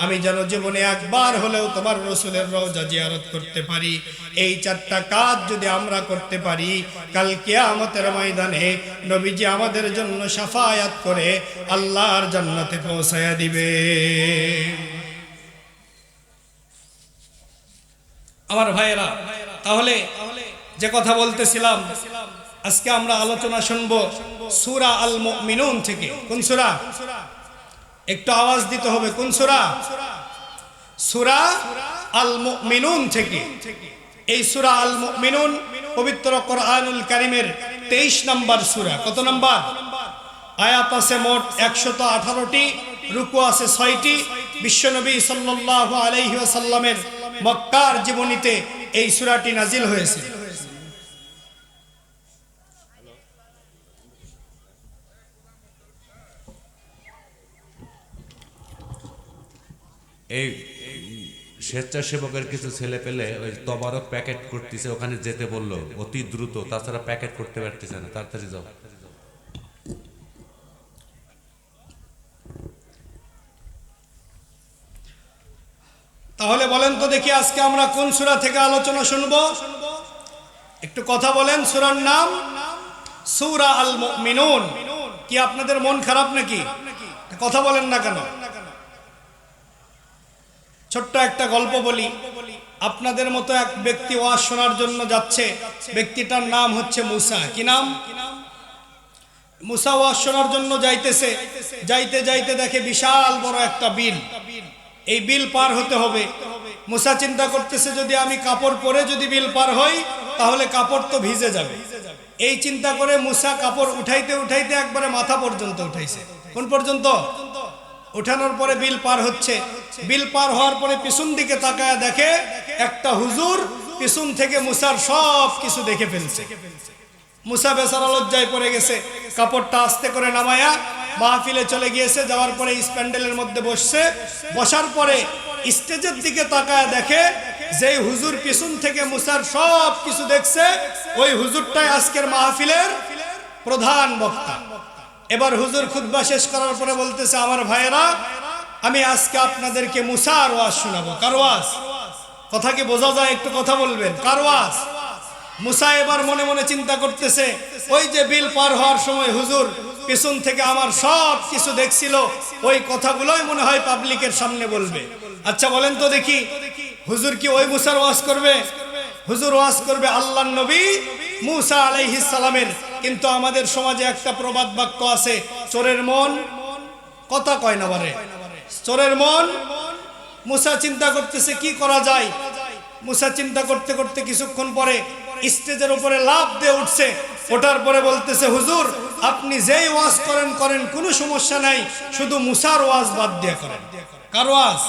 আমি যেন জীবনে একবার হলেও তোমার রাসূলের রওজা জিয়ারত করতে পারি। এই 4টা কাজ যদি আমরা করতে পারি, কাল কিয়ামতের ময়দানে নবীজি আমাদের জন্য শাফায়াত করে আল্লাহর জান্নাতে পৌঁছায়া দিবে। আমার ভাইয়েরা, তাহলে যে কথা বলতেছিলাম, আজকে আমরা আলোচনা শুনব সূরা আল মুমিনুন থেকে। কোন সূরা? একটু আওয়াজ দিতে হবে। কোন সূরা? সূরা আল মুমিনুন থেকে। এই সূরা আল মুমিনুন পবিত্র কোরআনুল কারীমের 23 নম্বর সূরা। কত নম্বর? আয়াত আছে মোট 118টি, রুকু আছে 6টি। বিশ্বনবী সাল্লাল্লাহু আলাইহি ওয়াসাল্লামের মক্কার জীবনীতে এই সূরাটি নাজিল হয়েছে। এই স্বেচ্ছাসেবকের কিছু ছেলে পেলে ওই তবারক প্যাকেট করতেছে, ওখানে যেতে বললো অতি দ্রুত, তাছাড়া প্যাকেট করতে পারতেছে না। তাড়াতাড়ি যাও। দেখি আজকে আমরা কোন সূরা থেকে আলোচনা শুনব? একটু কথা বলেন। সূরার নাম সূরা আল মুমিনুন। কি আপনাদের মন খারাপ নাকি? কথা বলেন না কেন? ছোট্ট একটা গল্প বলি। আপনাদের মতো এক ব্যক্তি ওয়াজ শোনার জন্য যাচ্ছে। ব্যক্তিটার নাম হচ্ছে মুসা। কি নাম? মুসা ওয়াজ শোনার জন্য যাইতেছে। যাইতে যাইতে দেখে বিশাল বড় একটা বিল। এই বিল পার হতে হবে। মুসা চিন্তা করতেছে, যদি আমি কাপড় পরে যদি বিল পার হই তাহলে কাপড় তো ভিজে যাবে। এই চিন্তা করে মুসা কাপড় উঠাইতে উঠাইতে একবারে মাথা পর্যন্ত উঠাইছে। কোন পর্যন্ত? উঠানোর পরে বিল পার হচ্ছে। বিল পার হওয়ার পরে পিছন দিকে তাকায় দেখে একটা হুজুর পিছন থেকে মুসার সব কিছু দেখে ফেলছে। মুসা বেচারা লজ্জায় পড়ে গেছে। কাপড়টা আস্তে করে নামায়া মাহফিলে চলে গিয়েছে। যাওয়ার পরে প্যান্ডেলের মধ্যে বসছে। বসার পরে স্টেজের দিকে তাকায় দেখে যে হুজুর পিছন থেকে মুসার সব কিছু দেখছে, ওই হুজুরটাই আজকের মাহফিলের প্রধান বক্তা। এবার হুজুর খুতবা শেষ করার পরে বলতেছে, আমার ভাইয়েরা, আমি আজকে আপনাদেরকে মুসার ওয়াজ শোনাবো। কার ওয়াজ? কথা কি বোঝা যায়? একটু কথা বলবেন। কার ওয়াজ? মুসা এবার মনে মনে চিন্তা করতেছে, ওই যে বিল পার হওয়ার সময় হুজুর পিছন থেকে আমার সব কিছু দেখছিল, ওই কথাগুলোই মনে হয় পাবলিকের সামনে বলবে। আচ্ছা বলেন তো দেখি, হুজুর কি ওই মুসার ওয়াজ করবে? হুজুর ওয়াজ করবে আল্লাহর নবী মুসা আলাইহিস সালামের। কিন্তু আমাদের সমাজে একটা প্রবাদ বাক্য আছে, চোরের মন কথা কয় না বারে। চোরের মন। মুসা চিন্তা করতেছে কি করা যায়। মুসা চিন্তা করতে করতে কিছুক্ষণ পরে স্টেজের উপরে লাফ দিয়ে উঠছে। ওঠার পরে বলতেছে, হুজুর আপনি যেই ওয়াজ করেন করেন, কোনো সমস্যা নাই, শুধু মুসার ওয়াজ বাদ দিয়ে করেন। কার ওয়াজ?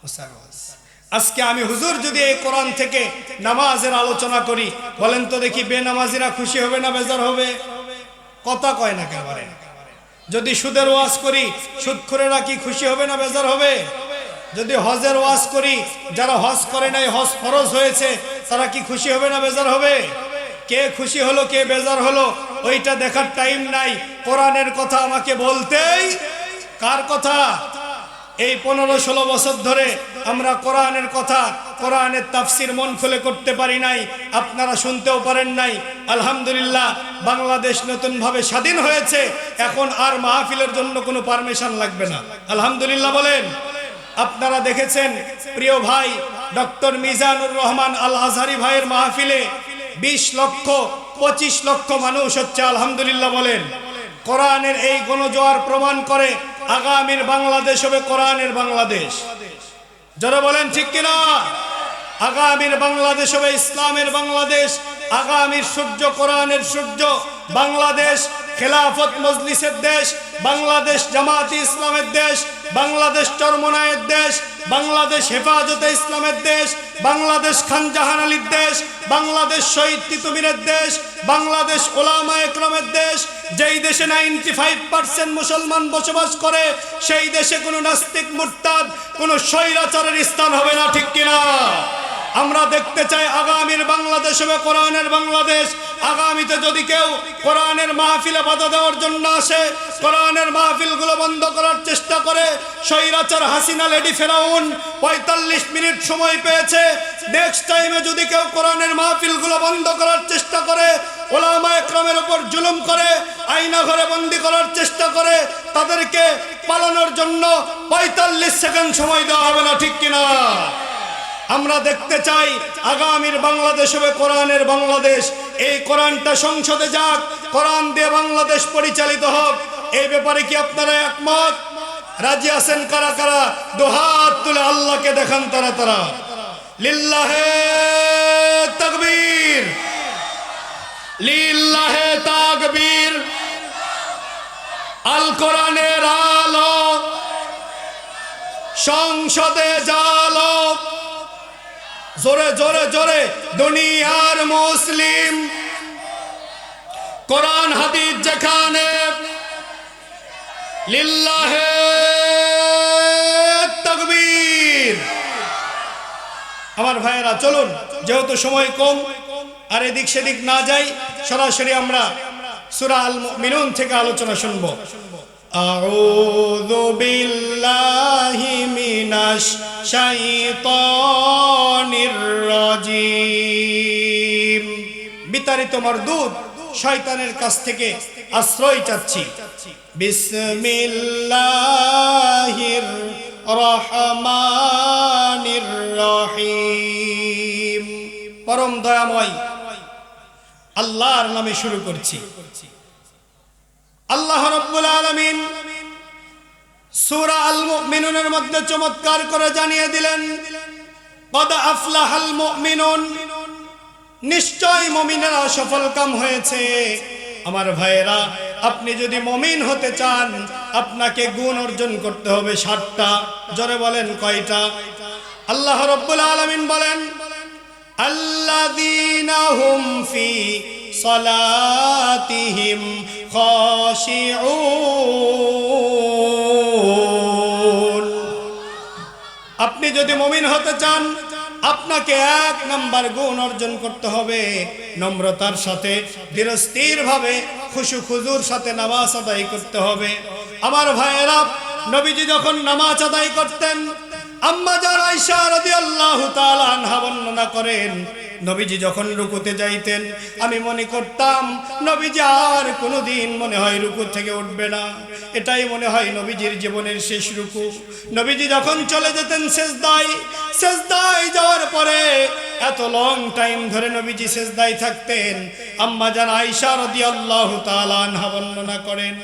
মুসার ওয়াজ। আজকে আমি হুজুর যদি এই কোরআন থেকে নামাজের আলোচনা করি, বলেন তো দেখি বেনামাজিরা খুশি হবে না বেজার হবে? কথা কয় না কেন? যদি সুদের ওয়াজ করি, সুদখোরেরা কি খুশি হবে না বেজার হবে? যদি হজের ওয়াজ করি, যারা হজ করে নাই, হজ ফরজ হয়েছে, তারা কি খুশি হবে না বেজার হবে? কে খুশি হলো কে বেজার হলো ওইটা দেখার টাইম নাই। কোরআনের কথা আমাকে বলতেই। কার কথা? এই 15-16 বছর ধরে আমরা কোরআনের কথা, কোরআনের তাফসির মন খুলে করতে পারি নাই, আপনারা শুনতেও পারেন নাই। আলহামদুলিল্লাহ, বাংলাদেশ নতুনভাবে স্বাধীন হয়েছে। এখন আর মাহফিলের জন্য কোনো পারমিশন লাগবে না। আলহামদুলিল্লাহ বলেন। আপনারা দেখেছেন প্রিয় ভাই ডক্টর মিজানুর রহমান আল আজহারি ভাইয়ের মাহফিলে 20 লক্ষ 25 লক্ষ মানুষ হচ্ছে। আলহামদুলিল্লাহ বলেন। কোরআনের এই গণজোয়ার প্রমাণ করে আগামীর বাংলাদেশ হবে কোরআনের বাংলাদেশ। যারা বলেন ঠিক কিনা? আগামীর বাংলাদেশ হবে ইসলামের বাংলাদেশ। আগামীর সূর্য কোরআনের সূর্য। বাংলাদেশ খেলাফত মজলিসের দেশ, বাংলাদেশ জামাতে ইসলামের দেশ, বাংলাদেশ চরমনায়ের দেশ, বাংলাদেশ হেফাজতে ইসলামের দেশ, বাংলাদেশ খান জাহান আলীর দেশ, বাংলাদেশ শহীদ তিতুমীরের দেশ, বাংলাদেশ ওলামা একরামের দেশ। যেই দেশে 95% মুসলমান বসবাস করে, সেই দেশে কোনো নাস্তিক মুরতাদ, কোনো স্বৈরাচারের স্থান হবে না। ঠিক কিনা? আমরা দেখতে চাই আগামীর বাংলাদেশ হবে কোরআনের বাংলাদেশ। আগামীতে যদি কেউ কোরআনের মাহফিলে বাধা দেওয়ার জন্য আসে, কোরআনের মাহফিলগুলো বন্ধ করার চেষ্টা করে, স্বৈরাচার হাসিনা লেডি ফেরাউন 45 মিনিট সময় পেয়েছে। নেক্সট টাইমে যদি কেউ কোরআনের মাহফিলগুলো বন্ধ করার চেষ্টা করে, ওলামা একরামের উপর জুলুম করে, আয়না ঘরে বন্দি করার চেষ্টা করে, তাদেরকে পালানোর জন্য 45 সেকেন্ড সময় দেওয়া হবে না। ঠিক কিনা? আমরা দেখতে চাই আগামীর বাংলাদেশ হবে কোরআনের বাংলাদেশ। এই কোরআনটা সংসদে যাক, কোরআন দিয়ে বাংলাদেশ পরিচালিত হোক। এই ব্যাপারে কি আপনারা একমত? রাজি আছেন কারা কারা? দুহাত তুলে আল্লাহকে দেখান তারা তারা। লিল্লাহে তাকবীর, লিল্লাহে তাকবীর। আল কোরআনের আলো সংসদে জালো। জোরে জোরে জোরে দুনিয়ার মুসলিম, কোরআন হাদিস যেখানে, লিল্লাহে তাকবীর। আমার ভাইয়েরা চলুন, যেহেতু সময় কম আর এদিক সেদিক না যাই, সরাসরি আমরা সূরা আল মুমিনুন থেকে আলোচনা শুনবো। আউযু বিল্লাহি মিনাশ শাইতানির রাজিম। বিতাড়িত মারদুদ শয়তানের কাছ থেকে আশ্রয় চাচ্ছি। বিসমিল্লাহির রহমানির রহিম। পরম দয়াময় আল্লাহর নামে শুরু করছি। আল্লাহ রাব্বুল আলামিন সূরা আল মুমিনুনের মধ্যে চমৎকার করে জানিয়ে দিলেন, কদ আফলাহাল মুমিনুন, নিশ্চয় মুমিনেরা সফলকাম হয়েছে। আমার ভাইয়েরা, আপনি যদি মুমিন হতে চান আপনাকে গুণ অর্জন করতে হবে 7টা। জোরে বলেন কয়টা? আল্লাহ রাব্বুল আলামিন বলেন, আল্লাযীনা হুম ফি সালাতিহিম খাশিউন। আপনি যদি মুমিন হতে চান আপনাকে 1 নাম্বার গুণ অর্জন করতে হবে নম্রতার সাথে, ধীরস্থির ভাবে খুশু খুজুর সাথে নামাজ আদায় করতে হবে। আমার ভাইয়েরা, নবীজি যখন নামাজ আদায় করতেন, আম্মা জান আয়েশা রাদিয়াল্লাহু তাআলা আনহা বর্ণনা করেন, নবীজি যখন রুকুতে যাইতেন আমি মনে করতাম নবীজি আর কোনোদিন মনে হয় রুকু থেকে উঠবে না। এটাই মনে হয় নবীজির জীবনের শেষ রুকু। নবীজি যখন চলে যেতেন সেজদায় যাওয়ার পরে এত লং টাইম ধরে নবীজি সেজদায় থাকতেন। আম্মা জান আয়েশা রাদিয়াল্লাহু তাআলা আনহা বর্ণনা করেন,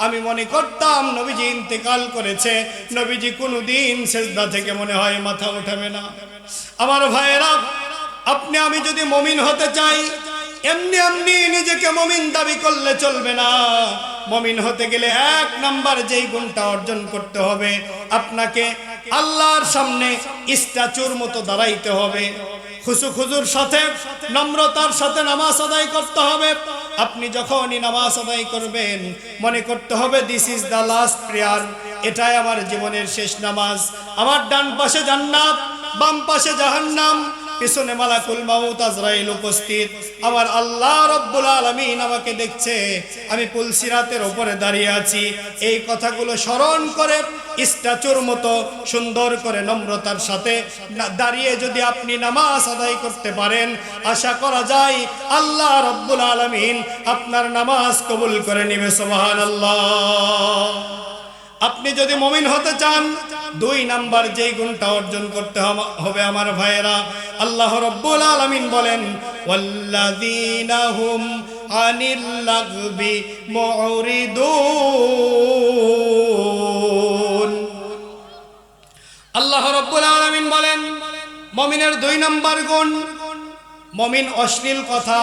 আমি মনে করতাম নবীজি ইন্তেকাল করেছে, নবীজি কোনোদিন সেজদা থেকে মনে হয় মাথা উঠাবে না। আমার ভাইয়েরা, আপনি আমি যদি মুমিন হতে চাই এমনি এমনি নিজেকে মুমিন দাবি করলে চলবে না। মুমিন হতে গেলে 1 নাম্বার যেই গুণটা অর্জন করতে হবে, আপনাকে আল্লাহর সামনে স্ট্যাচুর মতো দাঁড়াইতে হবে, খুশু খুজুর সাথে নম্রতার সাথে নামাজ আদায় করতে হবে। আপনি যখনই নামাজ আদায় করবেন মনে করতে হবে this is the last prayer, এটাই আমার জীবনের শেষ নামাজ। আমার ডান পাশে জান্নাত, বাম পাশে জাহান্নাম, পিছনে মালাকুল মাউত আজরাইল উপস্থিত। আমার আল্লাহ রাব্বুল আলামিন আমাকে দেখছে, আমি পুলসিরাতের উপরে দাঁড়িয়ে আছি। এই কথাগুলো স্মরণ করে স্ট্যাচুর মতো সুন্দর করে নম্রতার সাথে দাঁড়িয়ে যদি আপনি নামাজ আদায় করতে পারেন, আশা করা যায় আল্লাহ রাব্বুল আলামিন আপনার নামাজ কবুল করে নেবে। সুবহানাল্লাহ। আপনি যদি মুমিন হতে চান 2 নাম্বার যেই গুণটা অর্জন করতে হবে আমার ভাইয়েরা, আল্লাহ রাব্বুল আলামিন বলেন, ওয়াল্লাযীনা হুম আনিল লাগবি মুরিদুন। আল্লাহ রাব্বুল আলামিন বলেন, মুমিনের 2 নাম্বার গুণ, মুমিন অশ্লীল কথা,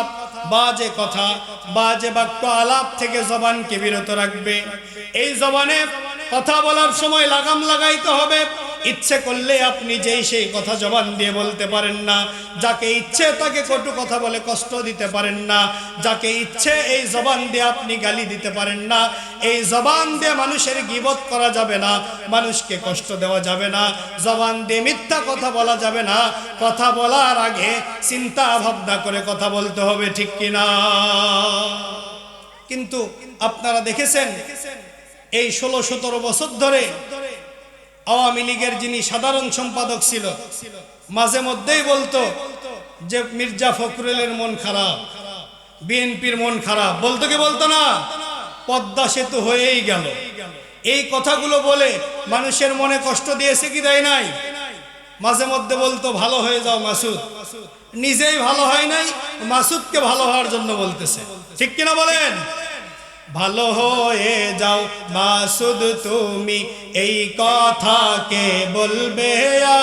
বাজে বাক্য আলাপ থেকে জবানকে বিরত রাখবে। এই জবানে কথা বলার সময় লাগাম লাগাইতে হবে। ইচ্ছে করলে আপনি যেই সেই কথা জবান দিয়ে বলতে পারেন না। যাকে ইচ্ছে তাকে কটু কথা বলে কষ্ট দিতে পারেন না। যাকে ইচ্ছে এই জবান দিয়ে আপনি গালি দিতে পারেন না। এই জবান দিয়ে মানুষের গীবত করা যাবে না, মানুষকে কষ্ট দেওয়া যাবে না, জবান দিয়ে মিথ্যা কথা বলা যাবে না। কথা বলার আগে চিন্তা ভাবনা করে কথা বলতে হবে, ঠিক কিনা? কিন্তু আপনারা দেখেছেন এই 16-17 বছর ধরে আওয়ামী লীগের যিনি সাধারণ সম্পাদক ছিল মাঝে মধ্যেই বলতো যে মির্জা ফখরুলের মন খারাপ, বিএনপির মন খারাপ, বলতো কি বলতো না? পদ্মা সেতু হয়েই গেল। এই কথাগুলো বলে মানুষের মনে কষ্ট দিয়েছে কি দেয় নাই? মাঝে মধ্যে বলতো ভালো হয়ে যাও মাসুদ, নিজেই ভালো হয় নাই, মাসুদকে ভালো হওয়ার জন্য বলতেছে, ঠিক কিনা বলেন? ভালো হয়ে যাও মাসুদ তুমি, এই কথা কে বলবে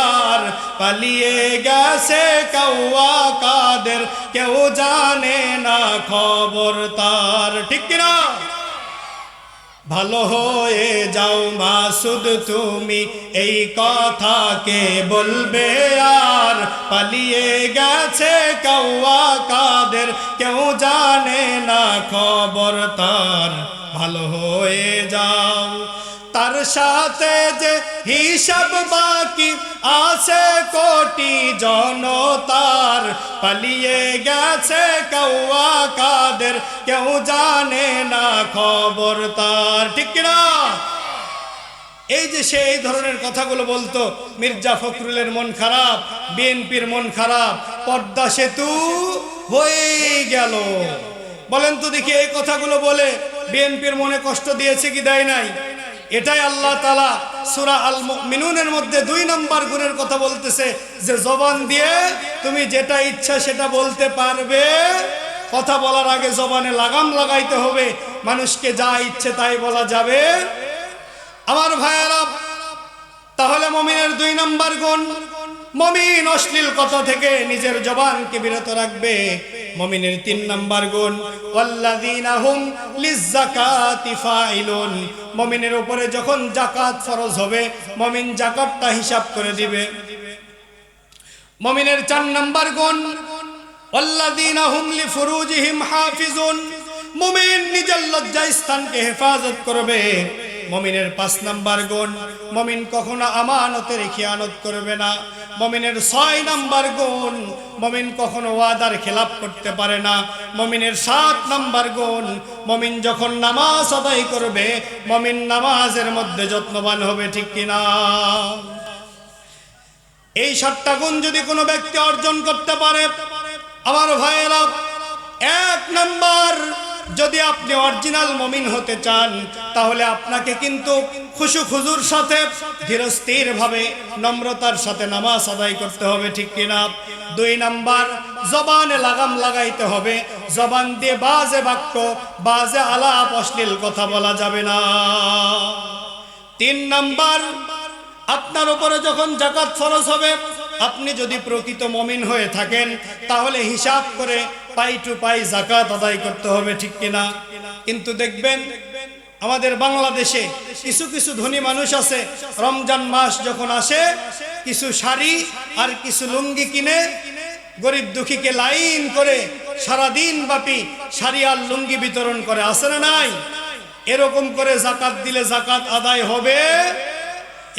আর? পালিয়ে গেছে কাউয়া কাদের, কেউ জানে না খবর তার, ঠিক কিনা? ভালো হয়ে যাও মাসুদ তুমি, এই কথা কে বলবে আর? পালিয়ে গেছে কাউয়া কাদের, কেউ জানে না খবর তার। ভালো হয়ে যাও। তার সাথে যে হিসাব বাকি আছে কোটি জনতার, পালিয়ে গেছে কাউয়া কাদের, কেউ জানে না খবর তার। ঠিক কিনা? এই যে সে এই ধরনের কথাগুলো বলতো, মির্জা ফখরুলের মন খারাপ, বিএনপির মন খারাপ, পদ্মা সেতু হয়ে গেল। বলেন তো দেখি, এই কথাগুলো বলে বিএনপির মনে কষ্ট দিয়েছে কি দেয় নাই? এটাই আল্লাহ তাআলা সূরা আল মুমিনুনের মধ্যে 2 নম্বর গুণের কথা বলতেছে, যে জবান দিয়ে তুমি যেটা ইচ্ছা সেটা বলতে পারবে। কথা বলার আগে জবানে লাগাম লাগাইতে হবে, মানুষকে যা ইচ্ছে তাই বলা যাবে। আমার ভাইয়েরা, তাহলে মুমিনের 2 নম্বর গুণ, মুমিন অশ্লীল কথা থেকে নিজের জবানকে বিরত রাখবে। মুমিনের 3 নম্বর গুণ, ওয়াল্লাযীনা হুম লিয-যাকাতি ফাইলুন, মুমিনের উপরে যখন যাকাত ফরজ হবে, মুমিন যাকাতটা হিসাব করে দিবে। মুমিনের 4 নম্বর গুণ, ওয়াল্লাযীনা হুম লিফুরুজিহিম হাফিজুন, মুমিন নিজের লজ্জা স্থানকে হেফাজত করবে। মুমিনের 5 নম্বর গুণ, মুমিন কখনো আমানতের খিয়ানত করবে না। মুমিনের 6 নম্বর গুণ, মুমিন কখনো ওয়াদার খেলাপ করতে পারে না। মুমিনের 7 নম্বর গুণ, মুমিন যখন নামাজ আদায় করবে, মুমিন নামাজের মধ্যে যত্নবান হবে। ঠিক কিনা? এই 7টা গুণ যদি কোনো ব্যক্তি অর্জন করতে পারে, আমার ভাইয়েরা, 1 নম্বর, যদি আপনি অরিজিনাল মুমিন হতে চান, তাহলে আপনাকে কিন্তু খুশু খুজুর সাথে ধীরস্থির ভাবে নম্রতার সাথে নামাজ আদায় করতে হবে। ঠিক কিনা? 2 নম্বর, জবানে লাগাম লাগাইতে হবে। জবান দিয়ে বাজে বাক্য, বাজে আলাপ, অশ্লীল কথা বলা যাবে না। 3 নম্বর, আপনার উপরে যখন যাকাত ফরজ হবে, আপনি যদি প্রকৃত মুমিন হয়ে থাকেন, তাহলে হিসাব করে পাই টু পাই যাকাত আদায় করতে হবে। ঠিক কিনা? কিন্তু দেখবেন আমাদের বাংলাদেশে কিছু কিছু ধনী মানুষ আছে, রমজান মাস যখন আসে, কিছু শাড়ি আর কিছু লুঙ্গি কিনে গরিব দুঃখীকে লাইন করে সারাদিন ব্যাপী শাড়ি আর লুঙ্গি বিতরণ করে। আছে না নাই? এরকম করে যাকাত দিলে যাকাত আদায় হবে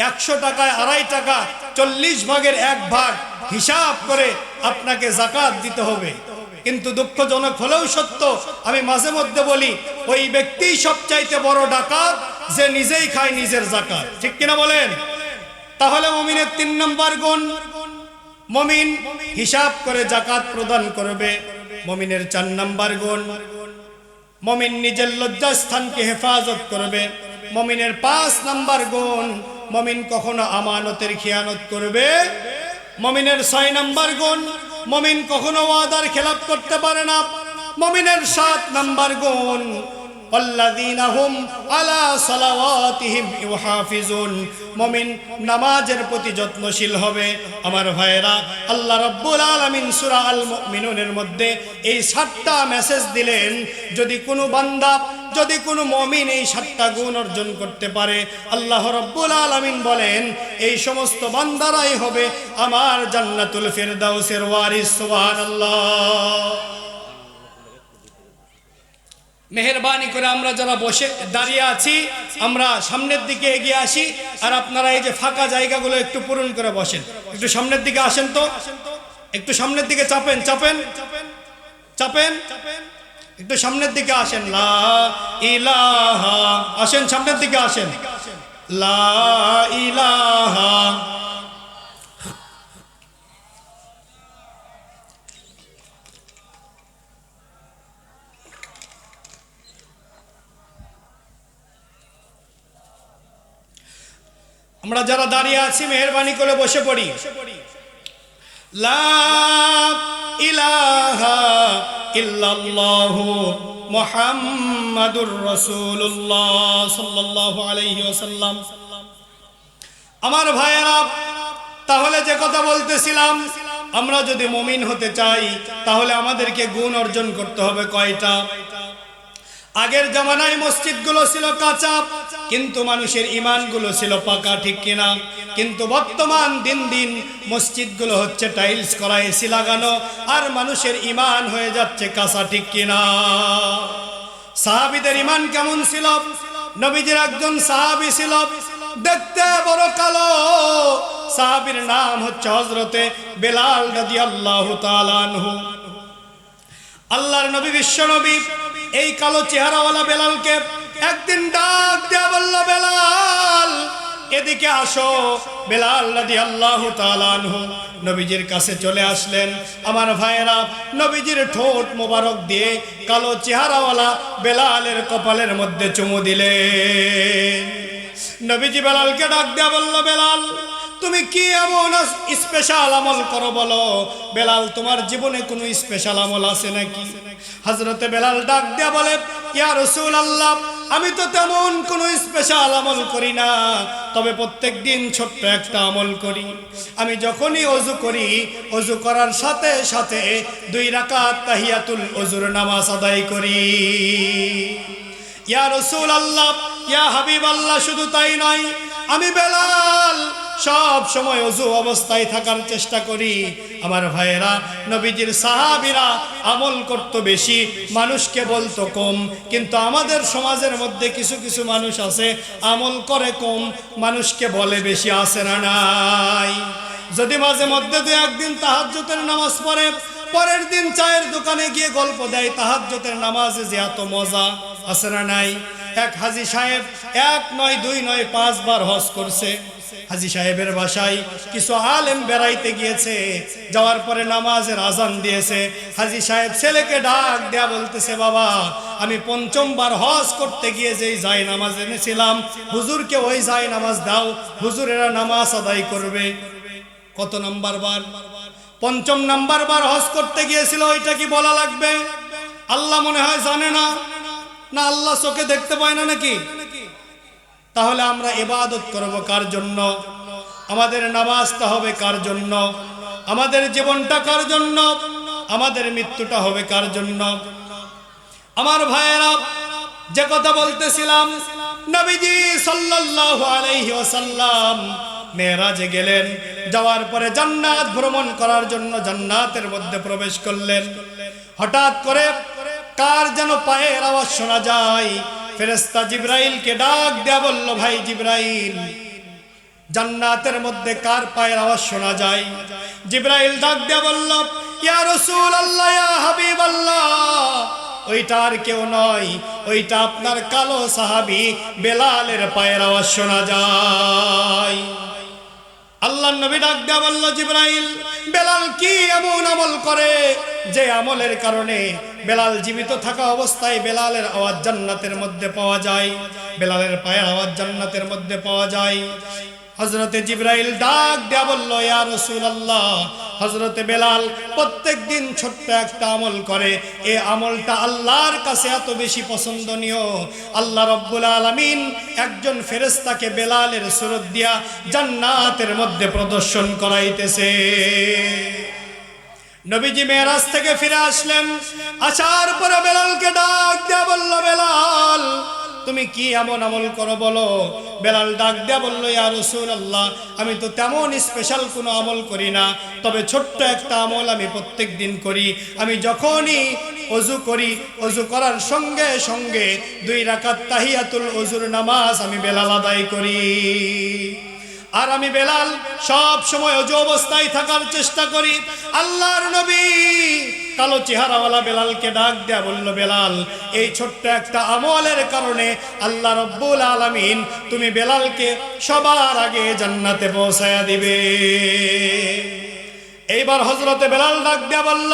100 টাকায় 2.5 টাকা, 40 ভাগের 1 ভাগ হিসাব করে আপনাকে যাকাত দিতে হবে। কিন্তু দুঃখজনক হলেও সত্য, আমি মাঝে মধ্যে বলি, ওই ব্যক্তিই সবচাইতে বড় ডাকাত, যে নিজেই খায় নিজের যাকাত। ঠিক কিনা বলেন? তাহলে মুমিনের 3 নম্বর গুণ, মুমিন হিসাব করে যাকাত প্রদান করবে। মুমিনের 4 নম্বর গুণ, মুমিন নিজের লজ্জাস্থানকে হেফাজত করবে। মুমিনের 5 নম্বর গুণ, মুমিন কখনো আমানতের খিয়ানত করবে। মুমিনের 6 নম্বর গুণ, মুমিন কখনো ওয়াদার খেলাপ করতে পারে না। মুমিনের 7 নম্বর গুণ, আল্লাযীনা হুম আলা সালাওয়াতিহিম ইউহাফিজুন, মুমিন নামাজের প্রতি যত্নশীল হবে। আমার ভাইয়েরা, আল্লাহ রাব্বুল আলামিন সূরা আল মুমিনুনের মধ্যে এই 7টা মেসেজ দিলেন। যদি কোনো বান্দা, যদি কোনো মুমিন এই 7টা গুণ অর্জন করতে পারে, আল্লাহ রাব্বুল আলামিন বলেন, এই সমস্ত বান্দারাই হবে আমার জান্নাতুল ফিরদাউসের ওয়ারিস। সুবহানাল্লাহ। মেহেরবানি করে আমরা যারা বসে দাঁড়িয়ে আছি, আমরা সামনের দিকে এগিয়ে আসি, আর আপনারা এই যে ফাঁকা জায়গাগুলো একটু পূরণ করে বসেন। একটু সামনের দিকে আসেন তো, একটু সামনের দিকে চাপেন চাপেন চাপেন, একটু সামনের দিকে আসেন। লা ইলাহা, আসেন সামনের দিকে আসেন। লা ইলাহা, আমরা যারা দাঁড়িয়ে আছি মেহেরবানি করে বসে পড়ি। লা ইলাহা ইল্লাল্লাহু মুহাম্মাদুর রাসূলুল্লাহ সাল্লাল্লাহু আলাইহি ওয়াসাল্লাম। আমার ভাইয়েরা, তাহলে যে কথা বলতেছিলাম, আমরা যদি মুমিন হতে চাই, তাহলে আমাদেরকে গুণ অর্জন করতে হবে কয়টা? আগের জামানায় মসজিদগুলো ছিল কাঁচা, কিন্তু মানুষের ঈমানগুলো ছিল পাকা। ঠিক কিনা? কিন্তু বর্তমান দিন দিন মসজিদগুলো হচ্ছে টাইলস করা, এসি লাগানো, আর মানুষের ঈমান হয়ে যাচ্ছে কাঁচা। ঠিক কিনা? সাহাবীদের ঈমান কেমন ছিল? নবীজির একজন সাহাবী ছিল, দেখতে বড় কালো। সাহাবীর নাম হচ্ছে হযরতে বেলাল রাদিয়াল্লাহু তাআলা আনহু। আল্লাহর নবী বিশ্ব নবী এই কালো চেহারাওয়ালা বেলালকে একদিন ডাক দেয়া বলল, বেলাল এদিকে আসো। বেলাল রাদিয়াল্লাহু তাআলা আনহু নবীজির কাছে চলে আসলেন। আমার ভাইয়েরা, নবীজির ঠোঁট মোবারক দিয়ে কালো চেহারাওয়ালা বেলালের কপালের মধ্যে চুমু দিলেন। নবীজি বেলালকে ডাক দেয়া বলল, বেলাল তুমি কি এমন স্পেশাল আমল করো বলো। বেলাল তোমার জীবনে কোনো স্পেশাল আমল আছে নাকি? হযরতে বেলাল ডাক দেয়া বলে, ইয়া রাসূলুল্লাহ, আমি তো তেমন কোনো স্পেশাল আমল করি না, তবে প্রত্যেক দিন ছোট্ট একটা আমল করি। আমি যখনই ওযু করি, ওযু করার সাথে সাথে 2 রাকাত তাহিয়াতুল ওযুর নামাজ আদায় করি। ইয়া রাসূলুল্লাহ, ইয়া হাবিবাল্লাহ, শুধু তাই নয়, আমি বেলাল সব সময় ওযু অবস্থায় থাকার চেষ্টা করি। আমার ভাইয়েরা, নবীজির সাহাবীরা আমল করত বেশি, মানুষকে বলতো কম। কিন্তু আমাদের সমাজের মধ্যে কিছু কিছু মানুষ আছে আমল করে কম, মানুষকে বলে বেশি। আছে না নাই? যদি মাঝে মধ্যে 2-1 দিন তাহাজ্জুদের নামাজ পড়ে, পরের দিন চায়ের দোকানে গিয়ে গল্প দেয় তাহাজ্জুদের নামাজে যে এত মজা। আছে না নাই? এক হাজী সাহেব 1 নয় 2 নয় 5 বার হজ করছে। হাজী সাহেবের বাসায় কিছু আলেম বেড়াইতে গিয়েছে। যাওয়ার পরে নামাজের আজান দিয়েছে। হাজী সাহেব ছেলেকে ডাক দেয়া বলতেছে, বাবা আমি 5ম বার হজ করতে গিয়ে যেই যায় নামাজ এনেছিলাম, হুজুরকে ওই যায় নামাজ দাও, হুজুরেরা নামাজ আদায় করবে। কত নাম্বার বার? 5ম নাম্বার বার হজ করতে গিয়েছিল। ওইটা কি বলা লাগবে? আল্লাহ মনে হয় জানে না? না আল্লাহ চোখে দেখতে পায় না নাকি? তাহলে আমরা ইবাদত করব কার জন্য? আমাদের নামাজটা হবে কার জন্য? আমাদের জীবনটা কার জন্য? আমাদের মৃত্যুটা হবে কার জন্য? আমার ভাইয়েরা, যে কথা বলতেছিলাম, নবীজি সাল্লাল্লাহু আলাইহি ওয়াসাল্লাম মেরাজে গেলেন। যাওয়ার পরে জান্নাত ভ্রমণ করার জন্য জান্নাতের মধ্যে প্রবেশ করলেন। হঠাৎ করে কার যেন পায়ের আওয়াজ শোনা যায়। ফেরেশতা জিবরাইলকে ডাক দেয়া বলল, ভাই জিবরাইল, জান্নাতের মধ্যে কার পায়ের আওয়াজ শোনা যায়? জিবরাইল ডাক দেয়া বলল, ইয়া রাসূলুল্লাহ, ইয়া হাবিবাল্লাহ, ওইটা আর কেউ নয়, ওইটা আপনার কালো সাহাবী বেলালের পায়ের আওয়াজ শোনা যায়। আল্লাহর নবী ডাক দেয়া বলল, জিবরাইল, বেলাল কি এমন আমল করে যে আমলের কারণে বেলাল জীবিত থাকা অবস্থায় বেলালের আওয়াজ জান্নাতের মধ্যে পাওয়া যায়, বেলালের পায়ের আওয়াজ জান্নাতের মধ্যে পাওয়া যায়? হযরতে জিবরাইল ডাক দেয়া বলল, ইয়া রাসূলুল্লাহ, হযরতে বেলাল প্রত্যেক দিন ছোট্ট একটা আমল করে। এই আমলটা আল্লাহর কাছে এত বেশি পছন্দনীয়, আল্লাহ রাব্বুল আলামিন একজন ফেরেশতাকে বেলালের সুরত দিয়া জান্নাতের মধ্যে প্রদর্শন করাইতেছে। নবীজি মেরাজ থেকে ফিরে আসলেন। আসার পরে বেলালকে ডাক দেয়া বলল, বেলাল তুমি কি এমন আমল করো বলো। বেলাল ডাক দেয়া বলল, ইয়া রাসূলুল্লাহ, আমি তো তেমন স্পেশাল কোনো আমল করি না, তবে ছোট্ট একটা আমল আমি প্রত্যেক দিন করি। আমি যখনই ওযু করি, ওযু করার সঙ্গে সঙ্গে 2 রাকাত তাহিয়াতুল ওযুর নামাজ আমি বেলাল আদায় করি। আর আমি বেলাল সব সময় ওযু অবস্থায় থাকার চেষ্টা করি। আল্লাহর নবী কালো চেহারাওয়ালা বেলালকে ডাক দেয়া বলল, বেলাল এই ছোট্ট একটা আমলের কারণে আল্লাহ রাব্বুল আলামিন তুমি বেলালকে সবার আগে জান্নাতে পৌঁছায়া দিবে। এইবার হযরতে বেলাল ডাক দেয়া বলল,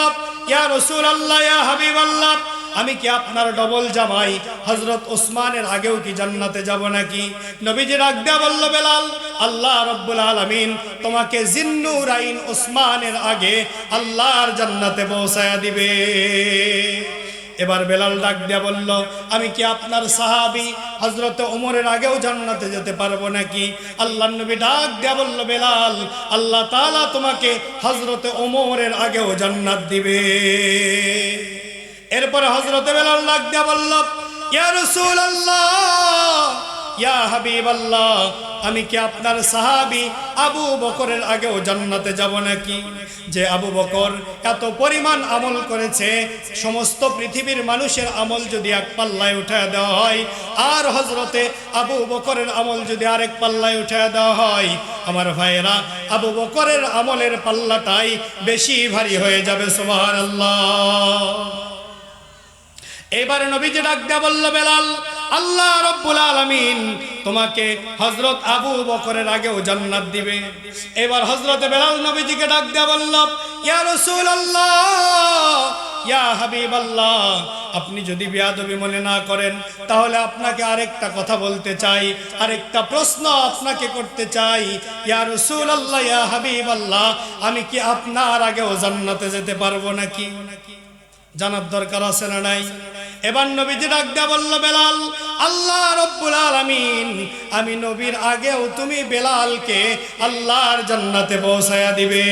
ইয়া রাসূলুল্লাহ, ইয়া হাবিবাল্লাহ, আমি কি আপনার ডবল জামাই হযরত ওসমানের আগেও কি জান্নাতে যাব নাকি? নবীজি ডাক দেয়া বলল, বেলাল আল্লাহ রাব্বুল আলামিন তোমাকে জিন্নুরাইন ওসমানের আগে আল্লাহর জান্নাতে পৌঁছায়া দিবে। এবার বেলাল ডাক দেয়া বলল, আমি কি আপনার সাহাবী হযরত ওমরের আগেও জান্নাতে যেতে পারবো নাকি? আল্লাহর নবী ডাক দেয়া বলল, বেলাল আল্লাহ তাআলা তোমাকে হযরত ওমরের আগেও জান্নাত দিবে। এরপরে হযরতে বেলাল ডাক দেয়া বলল, ইয়া রাসূলুল্লাহ, ইয়া হাবিবাল্লাহ, আমি কি আপনার সাহাবী আবু বকরের আগেও জান্নাতে যাব নাকি? যে আবু বকর এত পরিমাণ আমল করেছে, সমস্ত পৃথিবীর মানুষের আমল যদি এক পাল্লায় উঠায় দেওয়া হয়, আর হযরতে আবু বকরের আমল যদি আরেক পাল্লায় উঠায় দেওয়া হয়, আমার ভাইয়েরা, আবু বকরের আমলের পাল্লাটাই বেশি ভারী হয়ে যাবে। সুবহানাল্লাহ। এবারে নবীজি ডাক দিয়া বলল, বেলাল, আল্লাহ রাব্বুল আলামিন তোমাকে হযরত আবু বকরের আগেও জান্নাত দিবে। এবার হযরতে বেলাল নবীজিকে ডাক দিয়া বলল, ইয়া রাসূলুল্লাহ, ইয়া হাবিবাল্লাহ, আপনি যদি বেয়াদবি মনে না করেন তাহলে আপনাকে আরেকটা কথা বলতে চাই, আরেকটা প্রশ্ন আপনাকে করতে চাই। ইয়া রাসূলুল্লাহ, ইয়া হাবিবাল্লাহ, আমি কি আপনার আগেও জান্নাতে যেতে পারবো নাকি? জানার দরকার আছে না নাই? এবার নবীজি ডাক দিয়া বলল, বেলাল, আল্লাহ রাব্বুল আলামিন আমি নবীর আগেও তুমি বেলালকে আল্লাহর জান্নাতে পৌঁছায়া দিবে।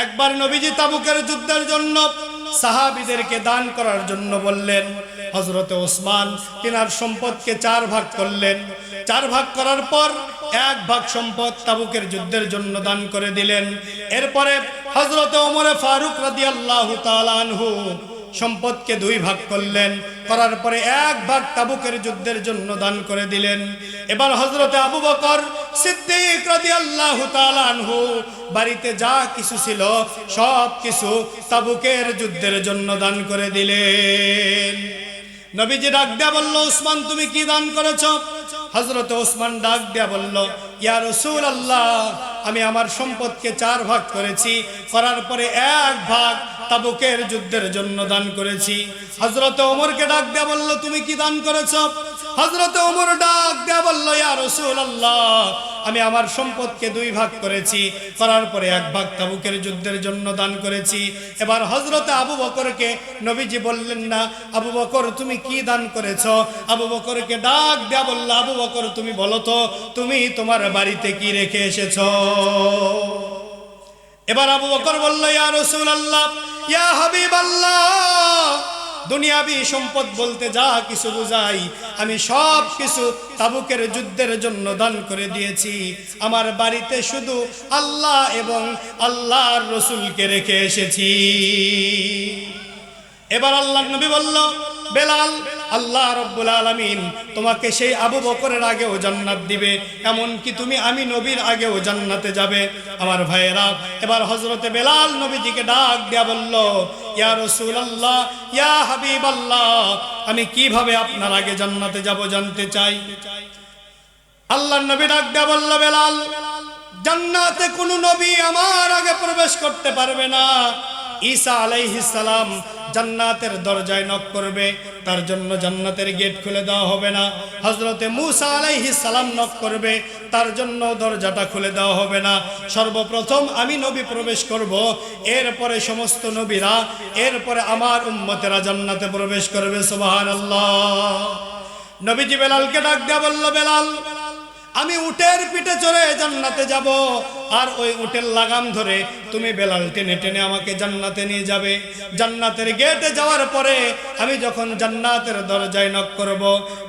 একবার নবীজি তাবুকের যুদ্ধের জন্য সাহাবীদেরকে দান করার জন্য বললেন। হযরতে ওসমান তিনার সম্পদকে 4 ভাগ করলেন। 4 ভাগ করার পর 1 ভাগ সম্পদ তাবুকের যুদ্ধের জন্য দান করে দিলেন। এরপরে হযরতে ওমরে ফারুক রাদিয়াল্লাহু তাআলা আনহু সম্পদকে 2 ভাগ করলেন, করার পরে 1 ভাগ তাবুকের যুদ্ধের জন্য দান করে দিলেন। এবার হযরতে আবু বকর সিদ্দিক রাদিয়াল্লাহু তাআলা আনহু বাড়িতে যা কিছু ছিল সব কিছু তাবুকের যুদ্ধের জন্য দান করে দিলেন। নবীজি ডাক দিয়া বলল, ওসমান তুমি কি দান করেছো? হযরতে ওসমান ডাক দিয়া বলল, ইয়া রাসূলুল্লাহ, আমি আমার সম্পদকে 4 ভাগ করেছি, করার পরে 1 ভাগ তাবুকের যুদ্ধের জন্য দান করেছি। হযরতে ওমরকে ডাক দিয়া বলল, তুমি কি দান করেছো? হযরতে ওমর ডাক দিয়া বলল, ইয়া রাসূলুল্লাহ, আমি আমার সম্পদকে 2 ভাগ করেছি, করার পরে 1 ভাগ তাবুকের যুদ্ধের জন্য দান করেছি। এবার হযরতে আবু বকরকে নবীজি বললেন না, আবু বকর তুমি কি দান করেছো? আবু বকরকে ডাক দিয়া বলল, আবু বকর তুমি বলো তো, তুমি তোমার বাড়িতে কি রেখে এসেছো? এবার আবু বকর বলল, ইয়া রাসূলুল্লাহ, ইয়া হাবিবাল্লাহ, দুনিয়াবি সম্পদ বলতে যা কিছু বুঝাই আমি সব কিছু তাবুকের যুদ্ধের জন্য দান করে দিয়েছি। আমার বাড়িতে শুধু আল্লাহ এবং আল্লাহর রাসূলকে রেখে এসেছি। এবার আল্লাহর নবী বলল, বেলাল, আল্লাহ রাব্বুল আলামিন তোমাকে সেই আবু বকরের আগেও জান্নাত দিবে, এমন কি তুমি আমি নবীর আগেও জান্নাতে যাবে। আমার ভাইয়েরা, এবার হযরতে বেলাল নবীজিকে ডাক দিয়া বলল, ইয়া রাসূলুল্লাহ, ইয়া হাবিবাল্লাহ, আমি কিভাবে আপনার আগে জান্নাতে যাব জানতে চাই। আল্লাহর নবী ডাক দিয়া বলল, বেলাল, জান্নাতে কোনো নবী আমার আগে প্রবেশ করতে পারবে না। ঈসা আলাইহিস সালাম জান্নাতের দরজায় নক করবে, তার জন্য জান্নাতের গেট খুলে দেওয়া হবে না। হযরতে মূসা আলাইহিস সালাম নক করবে, তার জন্য দরজাটা খুলে দেওয়া হবে না। সর্বপ্রথম আমি নবী প্রবেশ করব, এরপরে সমস্ত নবীরা, এরপরে আমার উম্মতেরা জান্নাতে প্রবেশ করবে। সুবহানাল্লাহ। নবীজি বেলালকে ডাক দিয়া বলল, বেলাল, আমি উটের পিঠে চড়ে জান্নাতে যাব, আর ওই উটের লাগাম ধরে তুমি বেলাল টেনে টেনে আমাকে জান্নাতে নিয়ে যাবে। জান্নাতের গেটে যাওয়ার পরে আমি যখন জান্নাতের দরজায় নক করব,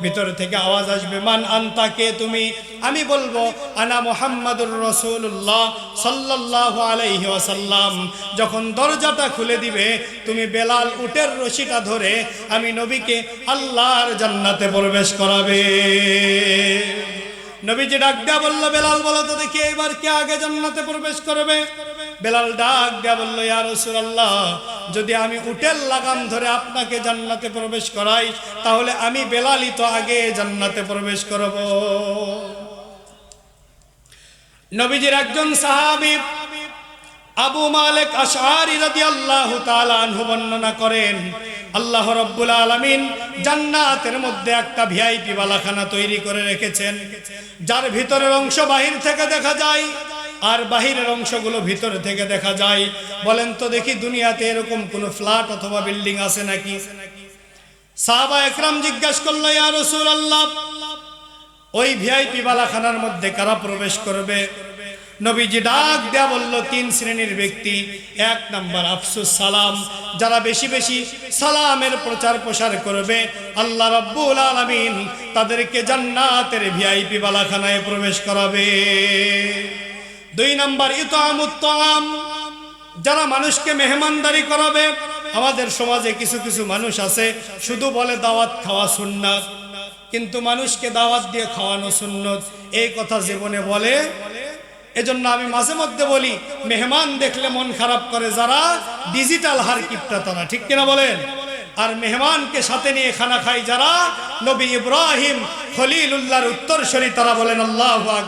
ভিতর থেকে আওয়াজ আসবে, মান আনতা, কে তুমি? আমি বলবো, আনা মুহাম্মাদুর রাসূলুল্লাহ সাল্লাল্লাহু আলাইহি ওয়াসাল্লাম। যখন দরজাটা খুলে দিবে, তুমি বেলাল উটের রশিটা ধরে আমি নবীকে আল্লাহর জান্নাতে প্রবেশ করাবে। নবীজি ডাক দিয়া বলল, বেলাল বলো তো দেখি এবার কে আগে জান্নাতে প্রবেশ করবে? বেলাল ডাক দিয়া বলল, ইয়া রাসূলুল্লাহ, যদি আমি উটের লাগাম ধরে আপনাকে জান্নাতে প্রবেশ করাই তাহলে আমি বেলালই তো আগে জান্নাতে প্রবেশ করব। নবীজির একজন সাহাবী আবু মালিক আশআরী রাদিয়াল্লাহু তাআলা আনহু বর্ণনা করেন, আল্লাহ রাব্বুল আলামিন জান্নাতের মধ্যে একটা ভিআইপি বালাখানা তৈরি করে রেখেছেন, যার ভিতরের অংশ বাহির থেকে দেখা যায় আর বাহিরের অংশগুলো ভিতর থেকে দেখা যায়। বলেন তো দেখি, দুনিয়াতে এরকম কোন ফ্ল্যাট অথবা বিল্ডিং আছে নাকি? সাহাবা একরাম জিজ্ঞাসা করল, ইয়া রাসূলুল্লাহ, ওই ভিআইপি বালাখানার মধ্যে কারা প্রবেশ করবে? নবীজি ডাক দেয়া বলল 3 শ্রেণীর ব্যক্তি। 1 নাম্বার আফসুস সালাম, যারা বেশি বেশি সালামের প্রচার প্রসার করবে আল্লাহ রাব্বুল আলামিন তাদেরকে জান্নাতের ভিআইপি বালাখানায় প্রবেশ করাবে। 2 নাম্বার ইতআমুত তাআম, যারা মানুষকে মেহমানদারি করাবে। আমাদের সমাজে কিছু কিছু মানুষ আছে শুধু বলে দাওয়াত খাওয়া সুন্নাত, কিন্তু মানুষকে দাওয়াত দিয়ে খাওয়ানো সুন্নত এই কথা জীবনে বলে। এজন্য আমি মাঝে মধ্যে বলি, মেহমান দেখলে মন খারাপ করে যারা ডিজিটাল হার কিপটা তারা, ঠিক কিনা বলেন? আর মেহমানকে সাথে নিয়ে খানা খায় যারা নবী ইব্রাহিম খলিলুল্লাহর উত্তরসূরি, তারা বলেন আল্লাহু আকবার।